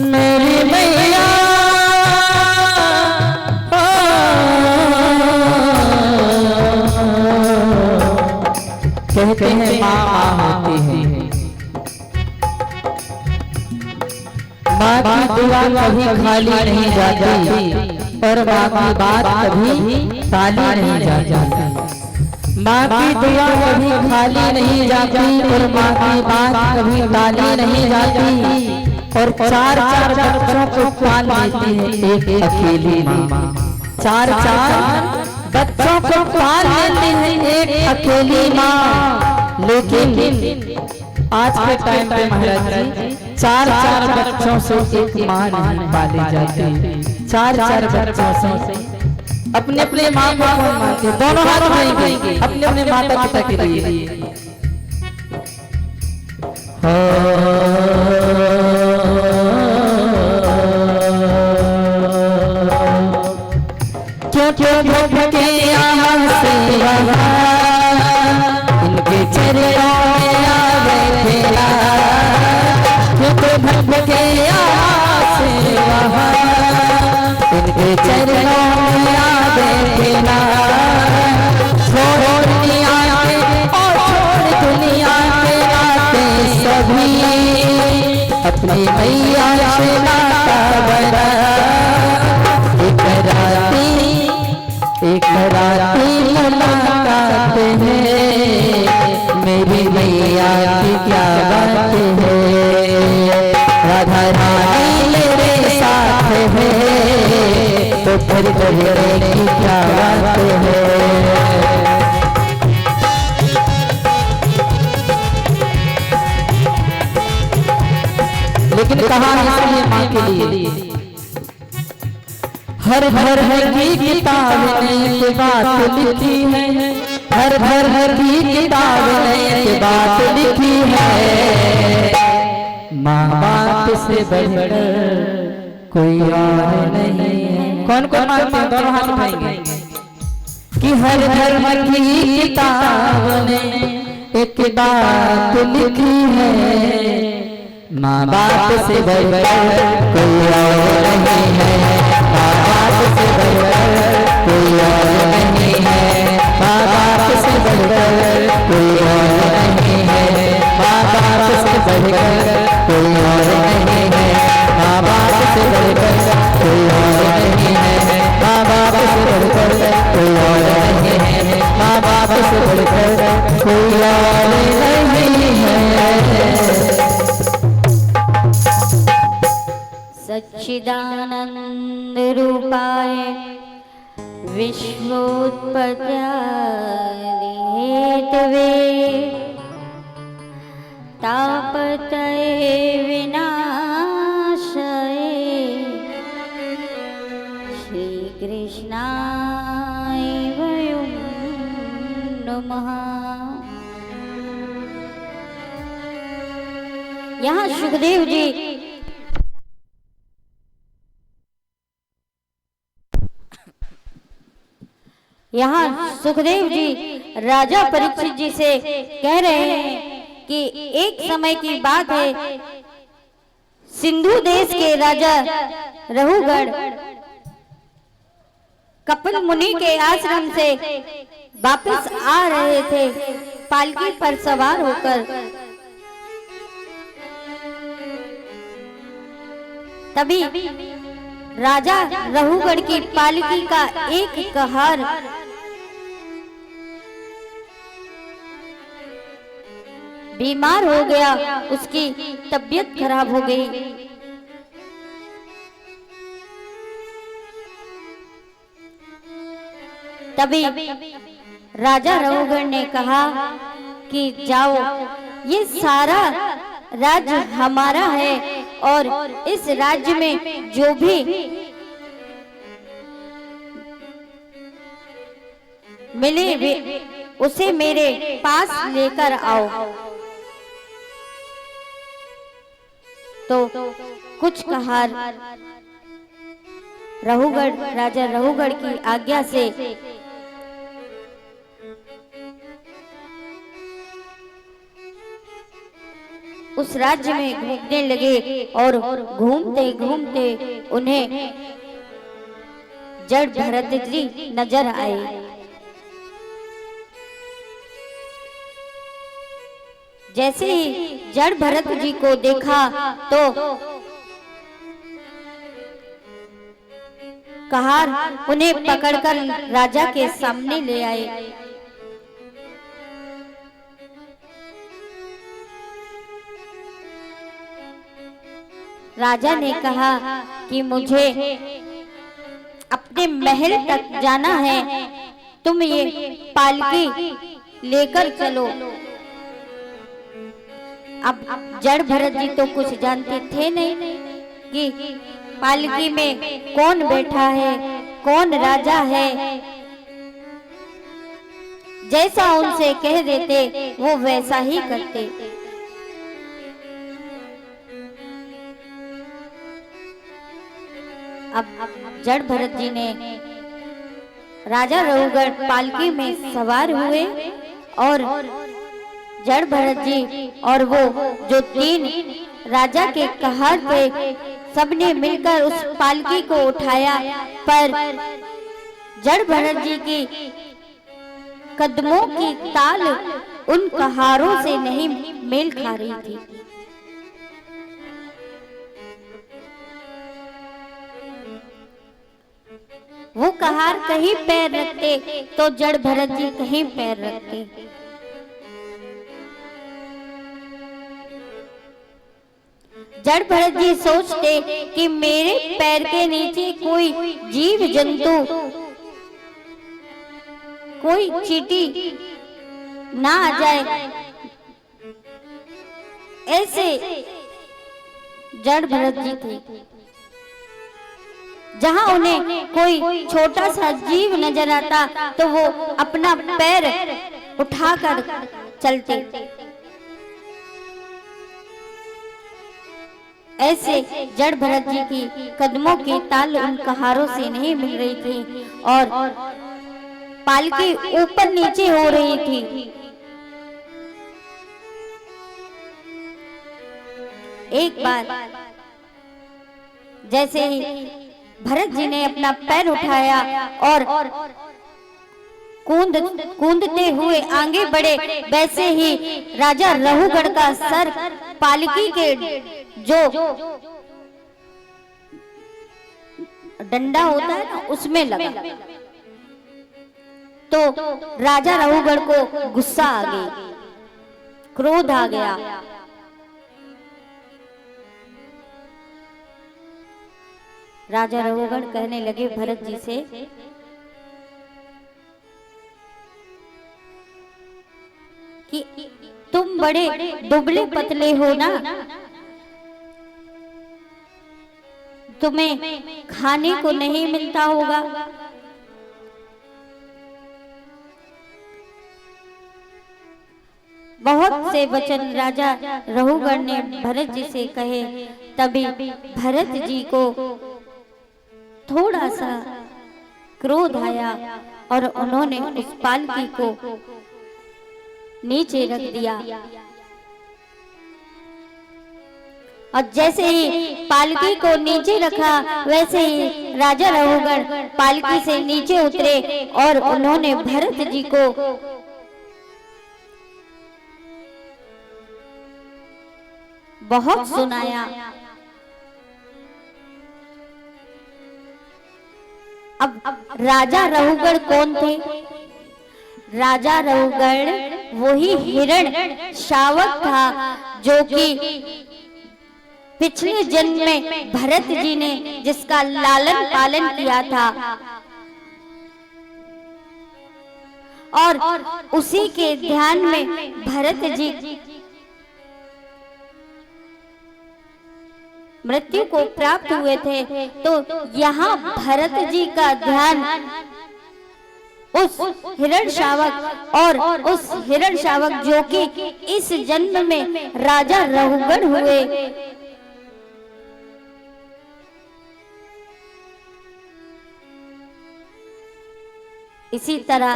मेरी मैया कहते हैं माँ होती है, माँ की दुआ कभी खाली नहीं जाती और माँ की बात कभी ताली नहीं जाती। माँ की दुआ कभी खाली नहीं जाती और माँ की बात कभी ताली नहीं जाती। और चार चार बच्चों को पाल लेती है एक अकेली माँ, चार चार बच्चों को पाल लेती है एक अकेली माँ। लेकिन आज के टाइम पे महाराज जी चार चार बच्चों से एक माँ नहीं पाली जाती, चार चार बच्चों से अपने अपने माँ बाप को मानते, दोनों हाथ उठाएंगे अपने अपने माता पिता के लिए। क्यों क्यों भटके यहाँ से वहाँ, इनके चरणों में आवे खेला, क्यों भटके यहाँ से वहाँ, इनके चरणों में आवे खेला। छोड़ दुनिया के और छोड़ दुनिया के नाते सभी, अपनी मैया से नाता बना। एक राती मुलाकात है, मेरी मैया की क्या बात है, राधा रानी मेरे साथ है, तो फिर मेरे की क्या बात है। लेकिन कहा इसलिए माँ के लिए हर घर की किताब ने ये बात लिखी है, हर की किताब ने ये बात लिखी है, माँ बाप से बढ़कर कोई और नहीं है। कौन कौन मानते हैं, दोनों हाथ उठाएंगे कि हर की किताब ने एक बात लिखी है, माँ बाप से बढ़कर कोई और नहीं है, माँ बाप से बढ़कर कोई और नहीं है, माँ बाप से बढ़कर कोई और नहीं है, माँ बाप से बढ़कर कोई और नहीं है, माँ बाप से बढ़कर कोई और नहीं है, माँ बाप से बढ़कर कोई और नहीं है, माँ बाप से बढ़कर कोई और नहीं है। सच्चिदानंद रूपाय विश्वोत्पत्त्यादि हेतवे तापत्रये विनाशाय श्री कृष्णाय वयं नमः। यहाँ सुखदेव जी यहाँ सुखदेव जी राजा परीक्षित जी से कह रहे हैं कि एक समय की बात है, सिंधु देश के राजा रहुगढ़ कपिल मुनि के आश्रम से वापस आ रहे थे पालकी पर सवार होकर। तभी राजा रहुगढ़ की पालकी का एक कहार बीमार हो गया, उसकी तबीयत खराब हो गई। तभी राजा रहुगढ़ ने कहा कि जाओ, ये सारा राज्य हमारा है और इस राज्य में जो भी मिले उसे मेरे पास लेकर आओ। तो कुछ कहार राजा रहुगढ़ की आज्ञा से उस राज्य में घूमने लगे और घूमते घूमते उन्हें जड़ भरत जी नजर आए। जैसे ही जड़ भरत जी को देखा तो कहार उन्हें पकड़कर राजा के सामने ले आए। राजा ने कहा कि मुझे अपने महल तक जाना है, तुम ये पालकी लेकर चलो। अब जड़ भरत जी तो कुछ जानते थे नहीं कि पालकी में कौन बैठा है, कौन राजा है। जैसा उनसे कह देते वो वैसा ही करते। अब जड़ भरत जी ने राजा रहुगढ़ पालकी में सवार हुए और जड़ भरत जी और वो जो 3 राजा के कहार थे, सबने मिलकर उस पालकी को उठाया। पर जड़ भरत जी की कदमों की ताल उन कहारों से नहीं मेल खा रही थी। वो कहार कहीं पैर रखते तो जड़ भरत जी कहीं पैर रखते। जड़ भरत जी सोचते कि मेरे पैर के नीचे कोई जीव जंतु, कोई चींटी ना आ जाए। ऐसे जड़ भरत जी थे। जहां उन्हें कोई छोटा सा जीव नजर आता तो वो अपना पैर उठाकर चलते। ऐसे जड़ भरत जी की कदमों की ताल उन कहारों से नहीं मिल रही थी और पालकी ऊपर नीचे हो रही थी। एक बार जैसे ही भरत जी ने अपना पैर उठाया और कूदते हुए आगे बढ़े, वैसे ही राजा रहुगढ़ का सर पालकी के जो डंडा होता है ना उसमें लगा। तो राजा रहुगढ़ को गुस्सा आ गई, क्रोध आ गया। राजा रहुगढ़ कहने लगे भरत जी से कि तुम बड़े दुबले पतले हो ना, तुम्हें खाने को नहीं मिलता होगा। बहुत से वचन राजा रहुगढ़ ने भरत जी से कहे। तभी भरत जी को थोड़ा सा क्रोध आया और उन्होंने उस पालकी को नीचे रख दिया और जैसे ही पालकी को नीचे रखा वैसे ही राजा रघुगण पालकी से नीचे उतरे और उन्होंने भरत जी को बहुत सुनाया। अब राजा रघुगण कौन थे? राजा रघुगण वही हिरण शावक था जो कि पिछले जन्म में भरत जी ने जिसका लालन पालन किया था और उसी के ध्यान में भरत जी मृत्यु को प्राप्त हुए थे। तो यहाँ भरत जी का ध्यान उस हिरण शावक और उस हिरण शावक जो कि इस जन्म में राजा रघुगण हुए, इसी तरह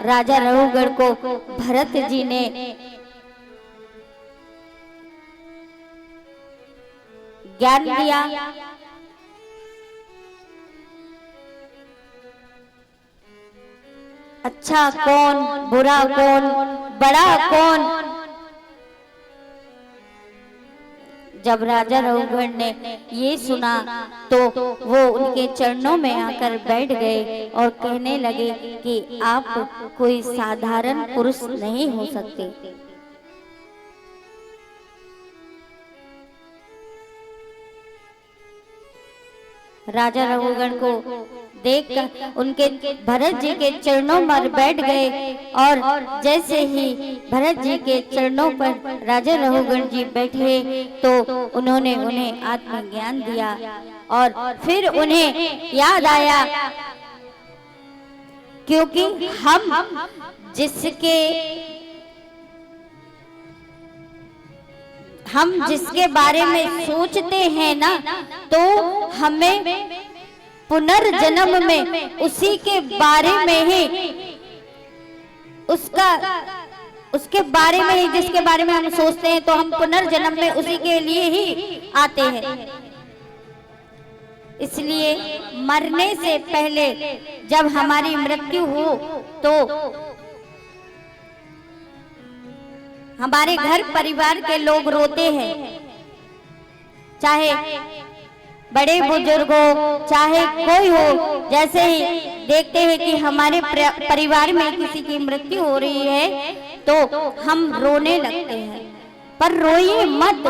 राजा रघुगण को भरत जी ने ज्ञान दिया। अच्छा कौन, बुरा कौन, बड़ा कौन। जब राजा रघुगण ने ये सुना तो वो उनके चरणों में आकर बैठ गए और कहने लगे कि आप कोई साधारण पुरुष नहीं हो सकते। राजा रघुगण को देखकर उनके भरत जी के चरणों पर बैठ गए और जैसे ही भरत जी के चरणों पर राजा रघुगण जी बैठे तो उन्होंने उन्हें आत्मज्ञान दिया और फिर उन्हें याद आया क्योंकि हम जिसके बारे में सोचते हैं ना तो हमें पुनर्जन्म में उसी के बारे में ही उसके बारे में ही जिसके बारे में हम सोचते हैं तो हम पुनर्जन्म में उसी के लिए ही आते हैं। इसलिए मरने से पहले जब हमारी मृत्यु हो तो हमारे घर परिवार के लोग रोते हैं, चाहे बड़े बुजुर्ग हो चाहे कोई हो। जैसे ही देखते हैं कि हमारे परिवार में किसी की मृत्यु हो रही है तो हम रोने लगते हैं, पर रोइए मत।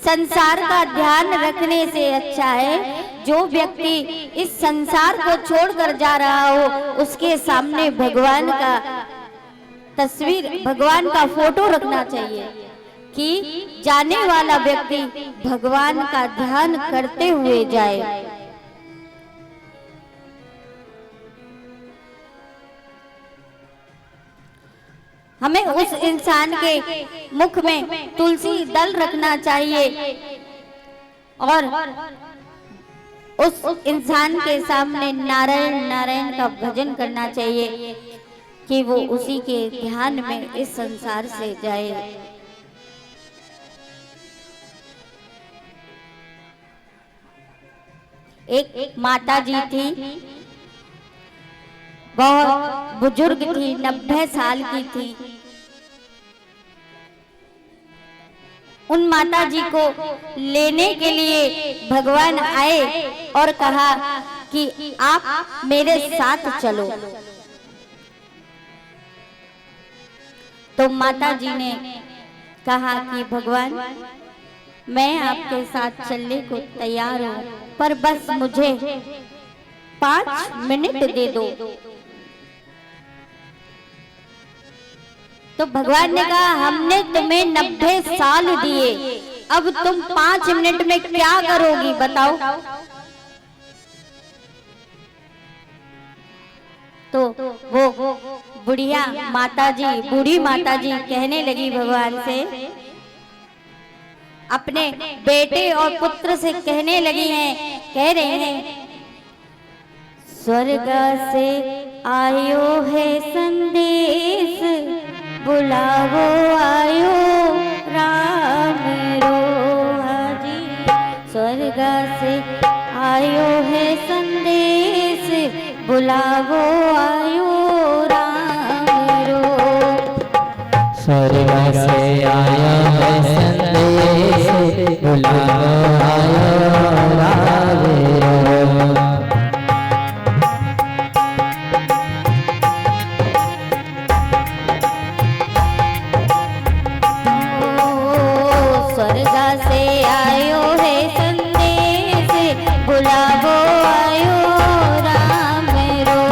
संसार का ध्यान रखने से अच्छा है जो व्यक्ति इस संसार को छोड़कर जा रहा हो उसके सामने भगवान का तस्वीर, भगवान का फोटो रखना चाहिए कि जाने वाला व्यक्ति भगवान का ध्यान करते हुए जाए। हमें उस इंसान के मुख में तुलसी दल रखना चाहिए और उस इंसान के सामने नारायण नारायण का भजन करना चाहिए कि वो उसी के ध्यान में इस संसार से जाए। एक माता जी थी, बहुत बुजुर्ग थी, 90 साल की थी। उन माता जी को लेने के लिए भगवान आए और कहा कि आप मेरे साथ चलो। तो माता जी ने कहा कि भगवान मैं आपके साथ चलने को तैयार हूं, पर बस मुझे 5 मिनट दे दो। तो भगवान ने कहा हमने तुम्हें 90 साल दिए, अब तुम 5 मिनट में क्या करोगी बताओ। तो वो बुढ़िया माता जी, बूढ़ी माता जी कहने लगी भगवान से, अपने बेटे और पुत्र से कहने लगी हैं, कह रहे हैं स्वर्ग से आयो है संदेश, बुलावो आयो राम। से आयो है संदेश, बुलावो आयो राम रो। स्वर्ग से आया है संदेश, बुलावो आयो राम रो। स्वर्ग से आयो है संदेश, बुलावो आयो राम रो।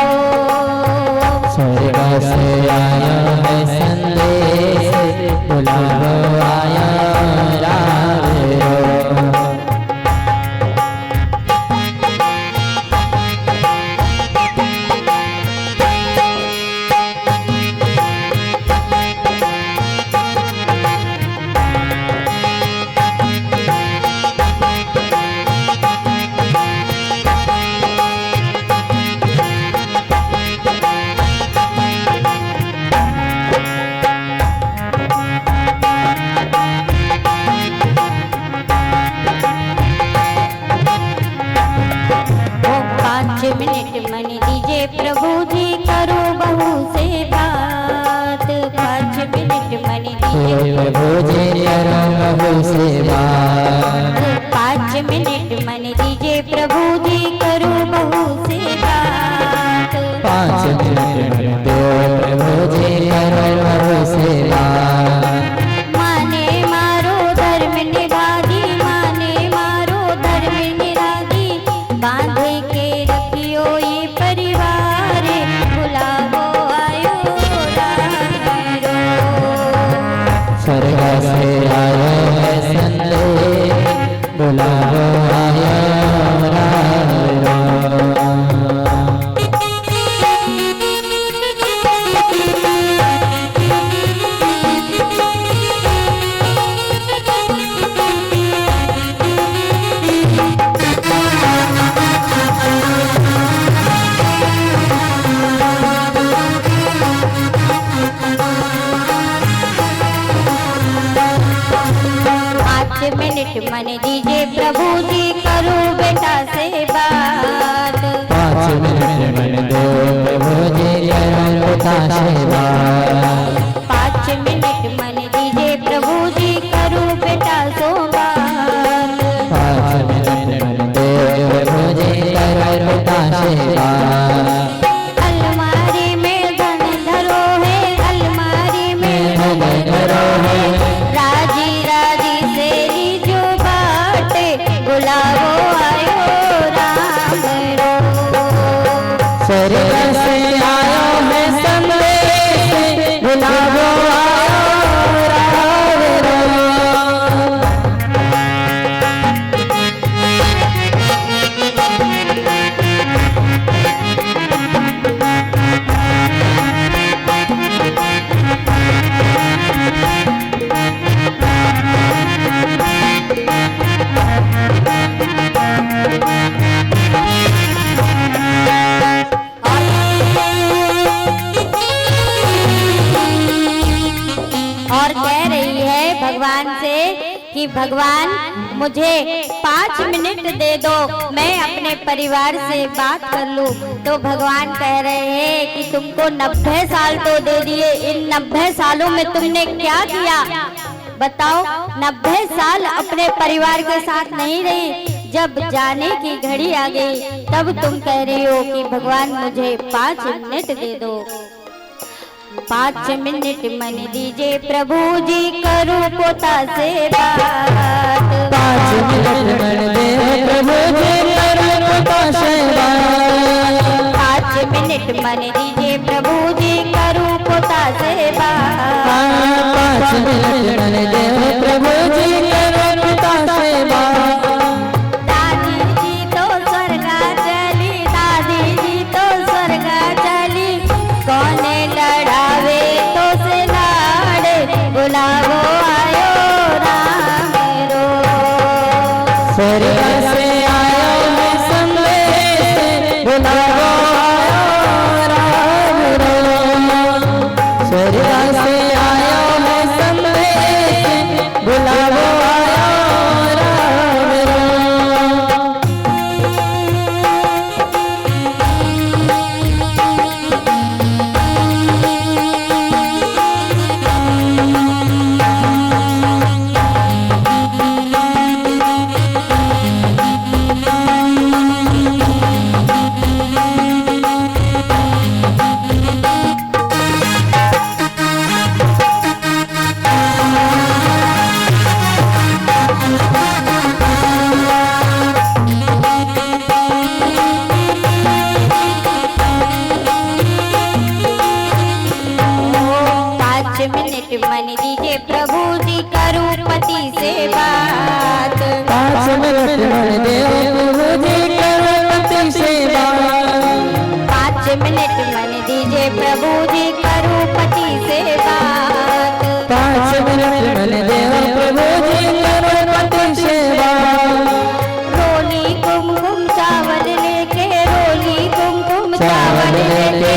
स्वर्ग से आया है संदेश, बुलावो आया राम रो। मिनट मन दीजिए प्रभु जी, करो बहू से बात। 5 मिनट मन दीजिए प्रभु जी, करो बहू से बात। 5 मिनट मन दीजिए प्रभु जी, करो बहू से बात। 5 मिनट दो प्रभु जी, करो बहू से बात। माने मारो धर्म निभागी, माने मारो धर्म निरागी, बांधे के रखियो ये परिवार, बुलावो आयो राम रो। स्वर्ग से आया है संदेश, बुलावो आया राम रो। मिनट मन दीजिए प्रभु जी, करो बेटा से बात। 5 मिनट मन दो प्रभु जी, करो बेटा से बात। 5 मिनट मन दीजिए प्रभु जी, करो बेटा सो बात। 5 मिनट मन दो प्रभु जी, करो बेटा से बात। अलमारी में धन धरो है, अलमारी में धन धरो है, राजी राजी से लीजो बाटे, बुलावो आयो राम रो। स्वर्ग से आयो है संदेश, बुलावो आयो राम रो। और कह रही है भगवान से कि भगवान मुझे 5 मिनट दे दो, मैं अपने परिवार से बात कर लूं। तो भगवान कह रहे हैं कि तुमको 90 साल तो दे दिए, इन 90 सालों में तुमने क्या किया बताओ। 90 साल अपने परिवार के साथ नहीं रही, जब जाने की घड़ी आ गई तब तुम कह रही हो कि भगवान मुझे 5 मिनट दे दो। 5 मिनट मन दीजिए प्रभु जी, करूं पोता से बात। 5 मिनट मन दे प्रभु जी, करूं पोता से बात। 5 मिनट मन दीजिए प्रभु जी, करूं पोता से बात। 5 मिनट मन दे प्रभु जी, करूं पोता से बात। दादी जी तो स्वर्गा चली, दादी जी तो स्वर्गा चली, कौन लड़ावे तो से लाड़े, बुलावो आयो राम रो। स्वर्ग से आया कुमकुम चावल लेके, रोली कुमकुम चावल लेके,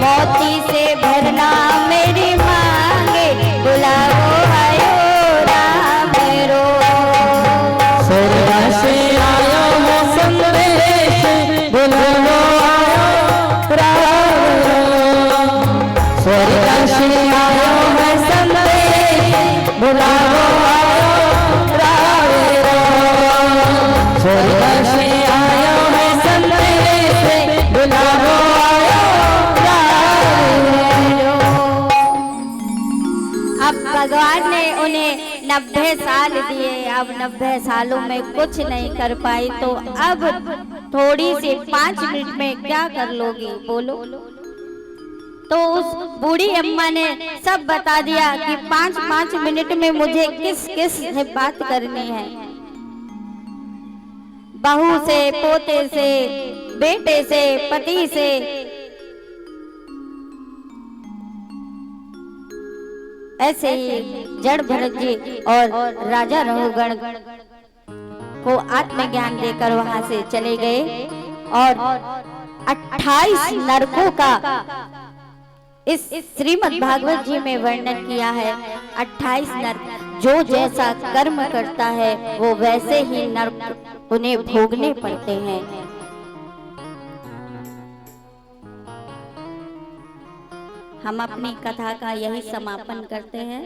मोती से भरना मेरी मांगे, बुलाओ आयो राम रो। स्वर्ग से आयो है संदेश, बुलाओ आयो राम। स्वर्ग से आयो है संदेश, बुलाओ आयो राम। स्वर्ग से आयो है संदेश, बुलाओ आयो राम। अब भगवान ने उन्हें 90 साल दिए, अब 90 सालों में कुछ नहीं कर पाई, तो अब थोड़ी सी 5 मिनट में क्या कर लोगी बोलो। तो उस बूढ़ी अम्मा ने सब बता दिया कि 5-5 मिनट में मुझे किस किस से बात करनी है, बहू से, पोते से, बेटे से, पति से। ऐसे ही जड़ भरत जी और राजा रघुगण को आत्मज्ञान देकर वहां से चले गए और 28 नरकों का इस श्रीमद् भागवत जी में वर्णन किया है। 28 नरक, जो जैसा कर्म करता है वो वैसे ही नरक उन्हें भोगने पड़ते हैं। हम अपनी कथा का यही समापन करते हैं।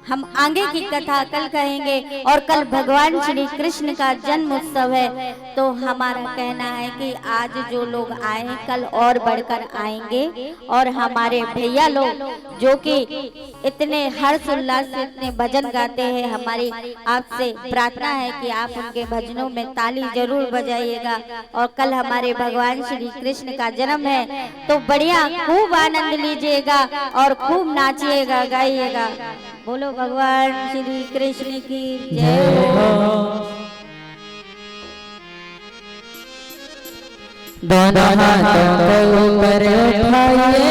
हम आगे की कथा कल कहेंगे और कल भगवान श्री कृष्ण का जन्म उत्सव है। तो हमारा कहना है कि आज जो लोग आए कल और बढ़कर आएंगे, और हमारे भैया लोग जो कि इतने हर्ष उल्लास से इतने भजन गाते हैं, हमारी आपसे प्रार्थना है कि आप उनके भजनों में ताली जरूर बजाइएगा। और कल हमारे भगवान श्री कृष्ण का जन्म है, तो बढ़िया खूब आनंद लीजिएगा और खूब नाचिएगा, गाइएगा। बोलो भगवान श्री कृष्ण की जय हो। दोनों हाथों को ऊपर उठाइए,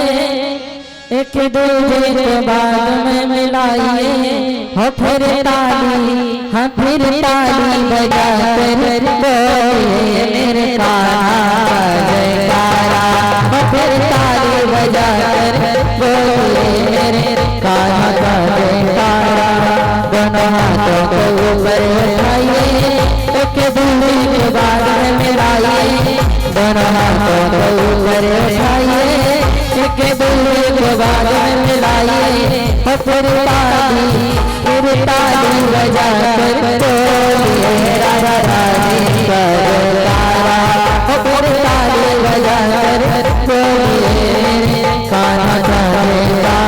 एक दूजे के बाद में मिलाइए, हो फिर ताली, हाँ फिर ताली बजा कर बोलिए मेरे कान्हा जयकारा। हो फिर ताली बजा कर बोलिए मेरे कान्हा का जयकारा। दोनों हाथों को ऊपर उठाइए, एक दूजे के बाद में मिलाइए, दोनों हाथों को ऊपर उठाइए, एक दूजे के बाद में मिलाइए, हो फिर ताली बजा कर बोलिए राधा रानी का जयकारा। हो फिर ताली बजा कर बोलिए कान्हा का जयकारा।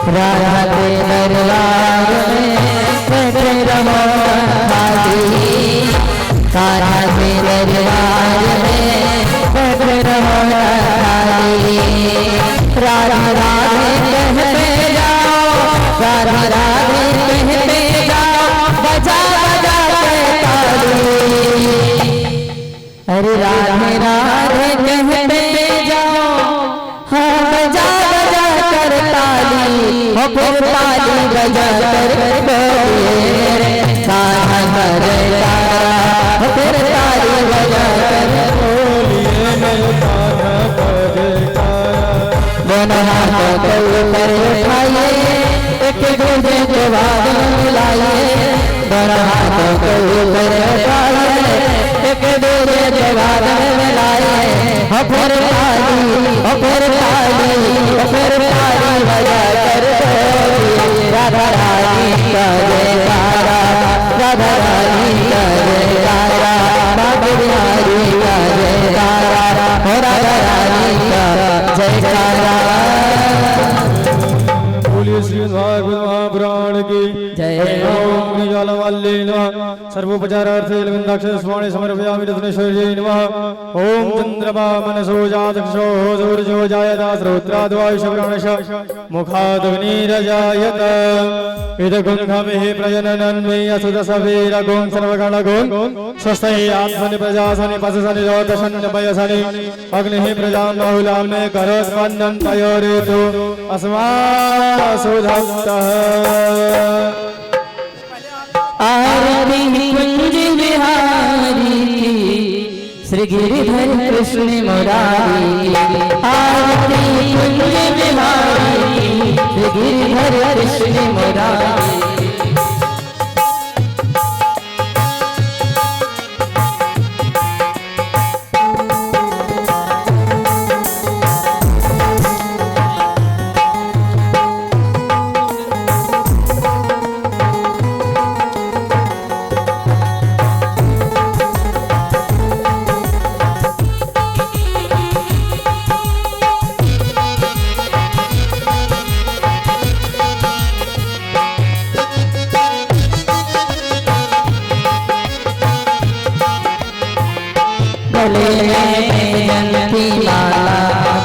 राधा के दरबार में बैठे रहो खाली, राधा के दरबार में बैठे रहो खाली। राधा राधे कहते जाओ, राधा राधे कहते जाओ, बजा बजा के ताली। अरे राधे राधे कहते जाओ, हाँ बजा बजा कर ताली। हो फिर ताली बजा कर बोलिए कान्हा का जयकारा। हो फिर ताली बजा कर बोलिए मेरे कान्हा का जयकारा। दोनों हाथों को ऊपर उठाइए, एक दूजे के बाद में मिलाइए, दोनों हाथों को ऊपर उठाइए, एक दूजे के बाद में मिलाइए, हो फिर ताली, हो फिर ताली, हो फिर ताली बजा कर बोलिए राधा रानी का जयकारा। राधा रानी का जयकारा, बाबा बिहारी का जयकारा, हो राधा रानी का जयकारा। श्री महापुराण की जय। ओम ज्वालामाल्ये नमः सर्वोपचारार्थे लवन्दाक्षर स्वामी समर्पयामि रत्नेश्वर्यै नमः ओम चंद्रमा मनसो जातक्षो सूर्यो जायता श्रोत्राद्वायुषप्राणश मुखादग्निरजायत इदगुं खमिः प्रजननन्मे असुदसवीरगुं सर्वगणगुं स्वस्ति आत्मनि प्रजासनि पशुसनि रोदशनि पयसनि अग्निः प्रजां बहुलां करस्पन्दं तयोरेतु अस्मासुधत्तः आरती कुंज बिहारी की श्री गिरिधर कृष्ण मुरारी आरती कुंज बिहारी की श्री गिरिधर कृष्ण मुरारी जयंती माला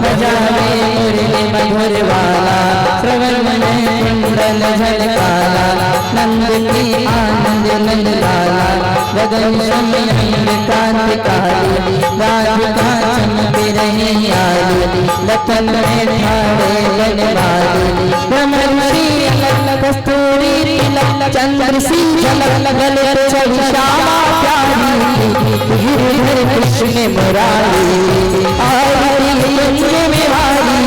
बजावे मुरली मधुर वाला श्रवण में कुंडल झलकाला नंद की आनंद नंद लाला गगन शमयंग कांति काली राधिका चमक रही आली लखन में ठाड़े बनवाली ब्रह्मश्री कस्तूरी तिलक चंद्र सी झलक गले चढ़ी श्यामा प्यारी गिरिधर कृष्ण मुरारी आरती कुंज बिहारी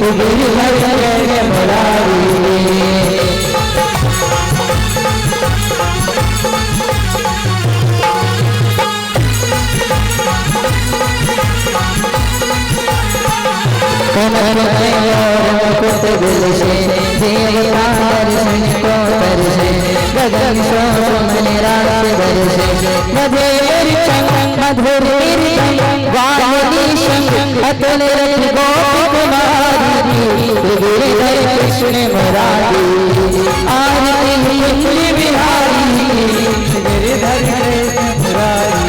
गिरिधर कृष्ण मुरारी कमर में और मुकुट बिलसे देवता दर्शन को तरसे गगन सोम रात बरसे मधुर चंग मधुर वाणी संग अतुल रथ गोप कुमारी गिरिधर कृष्ण मुरारी आरती कुंज बिहारी गिरिधर कृष्ण मुरारी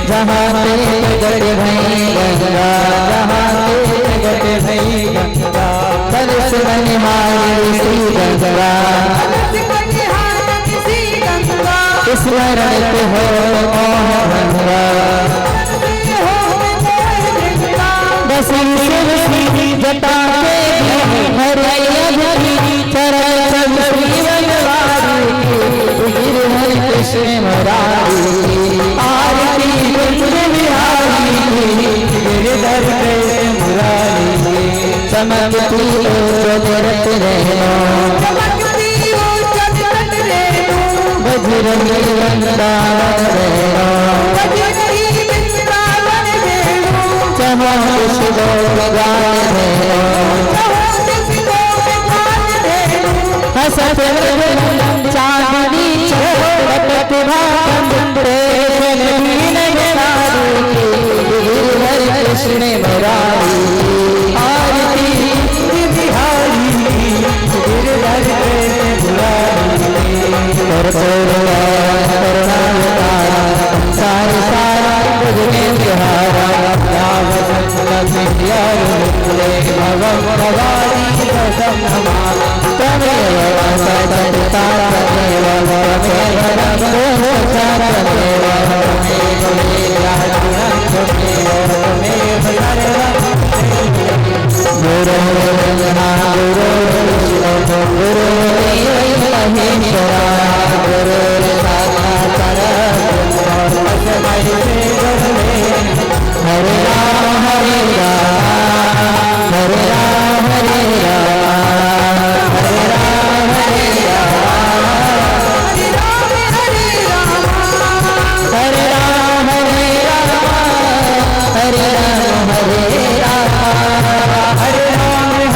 जहाँ पे गड़ भई गंगा जहाँ पे गड़ भई गंगा तरस बनिहारी श्री गंगा स्मरण हो मोहनवा बस जटा के हरि चरण श्रीवनवारी गिरिधर कृष्ण मुरारी आरती कुंज बिहारी गिरिधर कृष्ण मुरारी चमकती जगत रहना बजरंगी वृंदावन रहना चमक शिवो गान रहना हसत चांदनी चौपट भांग रेशम नील नारी गिरिधर कृष्ण मुरारी आरती बिहारी गिरिधर कृष्ण मुरारी सारे सारा बुझने तिहारा भगवान भवानी कसम नमामि तमेव सततारा देव हरे राम हरे राम हरे राम हरे राम हरे राम हरे राम हरे राम हरे राम हरे राम हरे राम हरे राम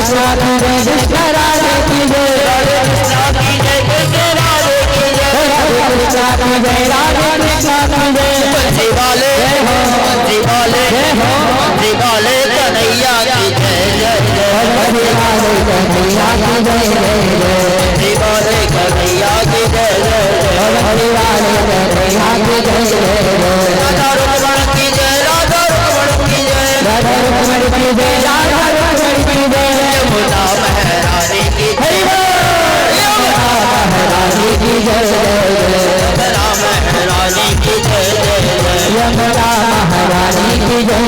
कृष्णा की जय कृष्ण राधे की जय राधे कृष्णा की जय कृष्ण राधे की जय राधे कृष्णा की जय राधे कृष्णा की जय जीवाले जीवाले जीवाले कन्हैया की जय जय जय जीवाले कन्हैया की जय जय जय जीवाले कन्हैया की जय जय जीवाले कन्हैया की जय जय राधा रुक्मण की जय राधा रुक्मण की जय राधा रुक्मण की जय राधा रुक्मण की जय यमुना महारानी की जय महारानी की जय यमुना महारानी की जय यमुना महारानी की जय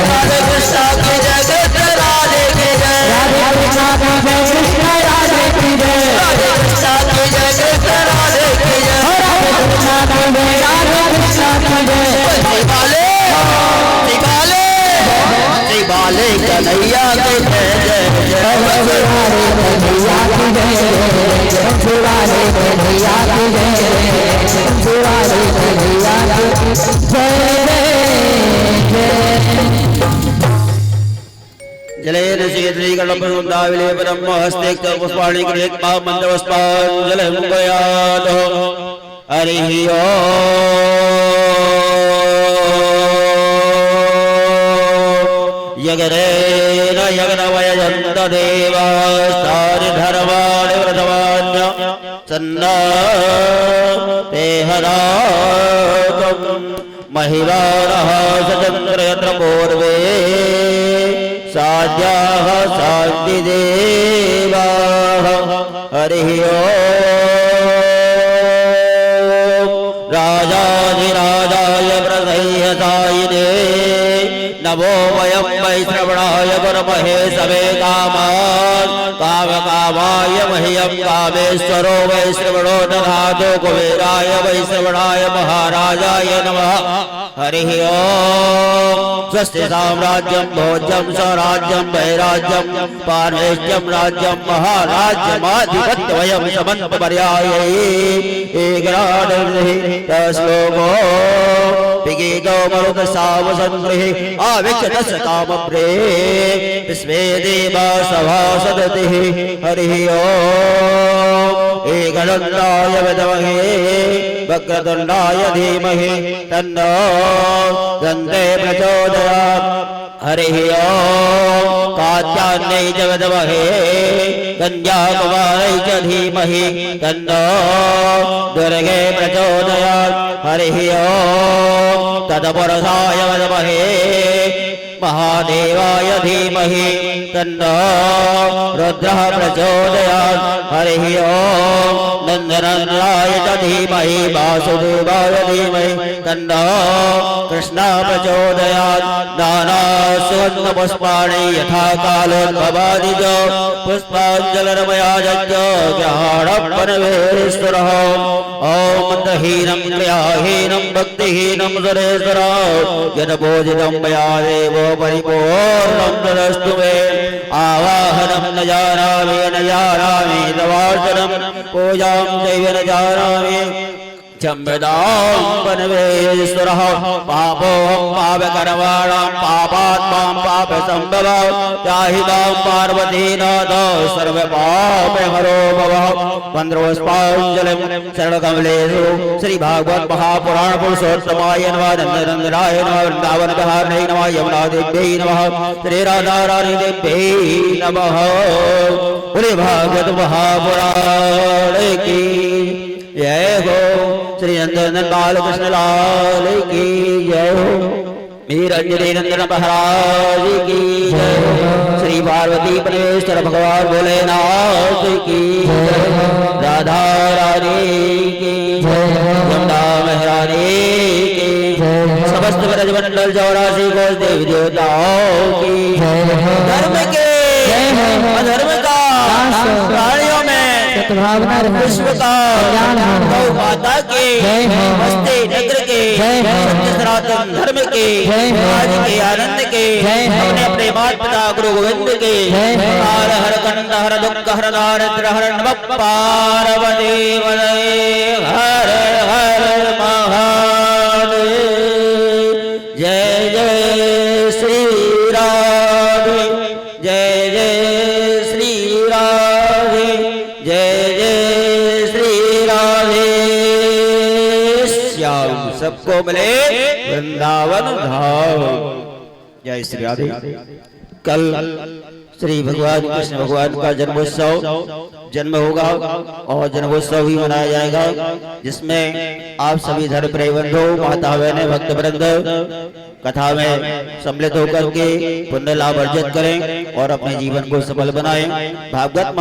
राधे कृष्णा की जय कृष्ण राधे की जय राधे कृष्णा की जय कृष्ण राधे की जय राधे कृष्णा की जय कृष्ण राधे की जय राधे कृष्णा की जय राधे कृष्णा की जय जीवाले जीवाले जीवाले कन्हैया की जय जय जय जीवाले कन्हैया की जय जीवाले कन्हैया की जय जीवाले कन्हैया की जय जलेन शीतलीकरणपुष्पाविले परम हस्ते पुष्पाणि गृहीत्वा मन्त्रपुष्पाञ्जलिं प्रयातः हरिः ओम् यज्ञेन यज्ञवयजन्त देवास्तानि धर्माणि व्रतवान्य सन्ना ते हरातम् महिवारः सचन्द्र यत्र पूर्वे साध्याः शान्तिदेवाः हरिः ओम् राजाधिराजाय प्रसह्यतायिने नमो वयं वै श्रवणाय कुर्महे सवे कामान् कामकामाय मह्यं कामेश्वरो वै श्रवणो दधातु कुबेराय वै श्रवणाय महाराजाय नमः हरिः ओम् स्वस्ति साम्राज्यं भोज्यं स्वराज्यं वैराज्यं पारमेष्ट्यं राज्यं महाराज्यमाधिपत्यवयं समन्तपर्यायै एकराडर्हि श्लोको पिगीतो मरुतसावसन्गृहे आविक्षतस्य कामप्रे विश्वे देवा सभासदतिः हरिः ओम् एकदन्ताय विद्महे वक्रतुण्डाय धीमहि तन्नो दन्ते प्रचोदयात् हरिः ओम् कात्यायनै च विद्महे कन्याकुमारै च धीमहि तन्नो दुर्गे प्रचोदयात् हरिः ओम् तत्पुरुषाय विद्महे महादेवाय धीमहि तन्नो रुद्रः प्रचोदयात् हरिः ओम् नन्दनन्दनाय च धीमहि वासुदेवाय धीमहि तन्नो कृष्णः प्रचोदयात् नानासुवर्णपुष्पाणि यथा कालोद्भवानि च पुष्पाञ्जलिर्मया यज्ञ ज्ञानपरमेश्वरः ॐ मन्त्रहीनं क्रियाहीनं भक्तिहीनं सुरेश्वर यद्बोधितं मया देवो परिपूर्णं तदस्तु मे आवाहनं न जानामि तवार्चनं पूजां चैव न जानामि चम्बदां परमेश्वरः पापोऽहं पापकर्माणां पापात्मां पापसम्भवः याहि मां पार्वतीनाथ सर्वपापहरो भवः मन्त्रपुष्पाञ्जलिं शरणकमलेषु श्रीभागवत महापुराण पुरुषोत्तमाय नमः नन्दनन्दनाय नमः वृन्दावनविहारिणे नमः यमुनादेव्यै नमः श्रीराधारानीदेव्यै नमः बोले भागवत महापुराण की जय हो। श्री नंदन बालकृष्ण लाल की जय हो। मीरंजनी नंदन महाराज की जय हो। श्री पार्वती परमेश्वर भगवान भोलेनाथ की जय हो। राधा रानी की जय हो। यमुना महारानी की जय हो। समस्त ब्रजमंडल 84 कोष देवी देवताओं की जय हो। धर्म के अधर्म का प्राणियों में विश्व का गौ माता के मस्ते नगर के सत्य सनातन धर्म के आज के आनंद के अपने अपने माता पिता गुरु गोविंद के हर हर कंद हर दुख हर दारिद्र हर नमः पार्वती हर हर महादेव। जय जय श्री राधे जय जय श्याम सबको मिले वृंदावन धाम। जय श्री राधे। कल श्री भगवान कृष्ण भगवान का जन्म होगा और जन्मोत्सव भी मनाया जाएगा, जिसमें आप सभी धर्म प्रिय बंधु, माता बहनें, भक्त वृंद कथा में सम्मिलित होकर के पुण्य लाभ अर्जित करें और अपने जीवन को सफल बनाएं। भागवत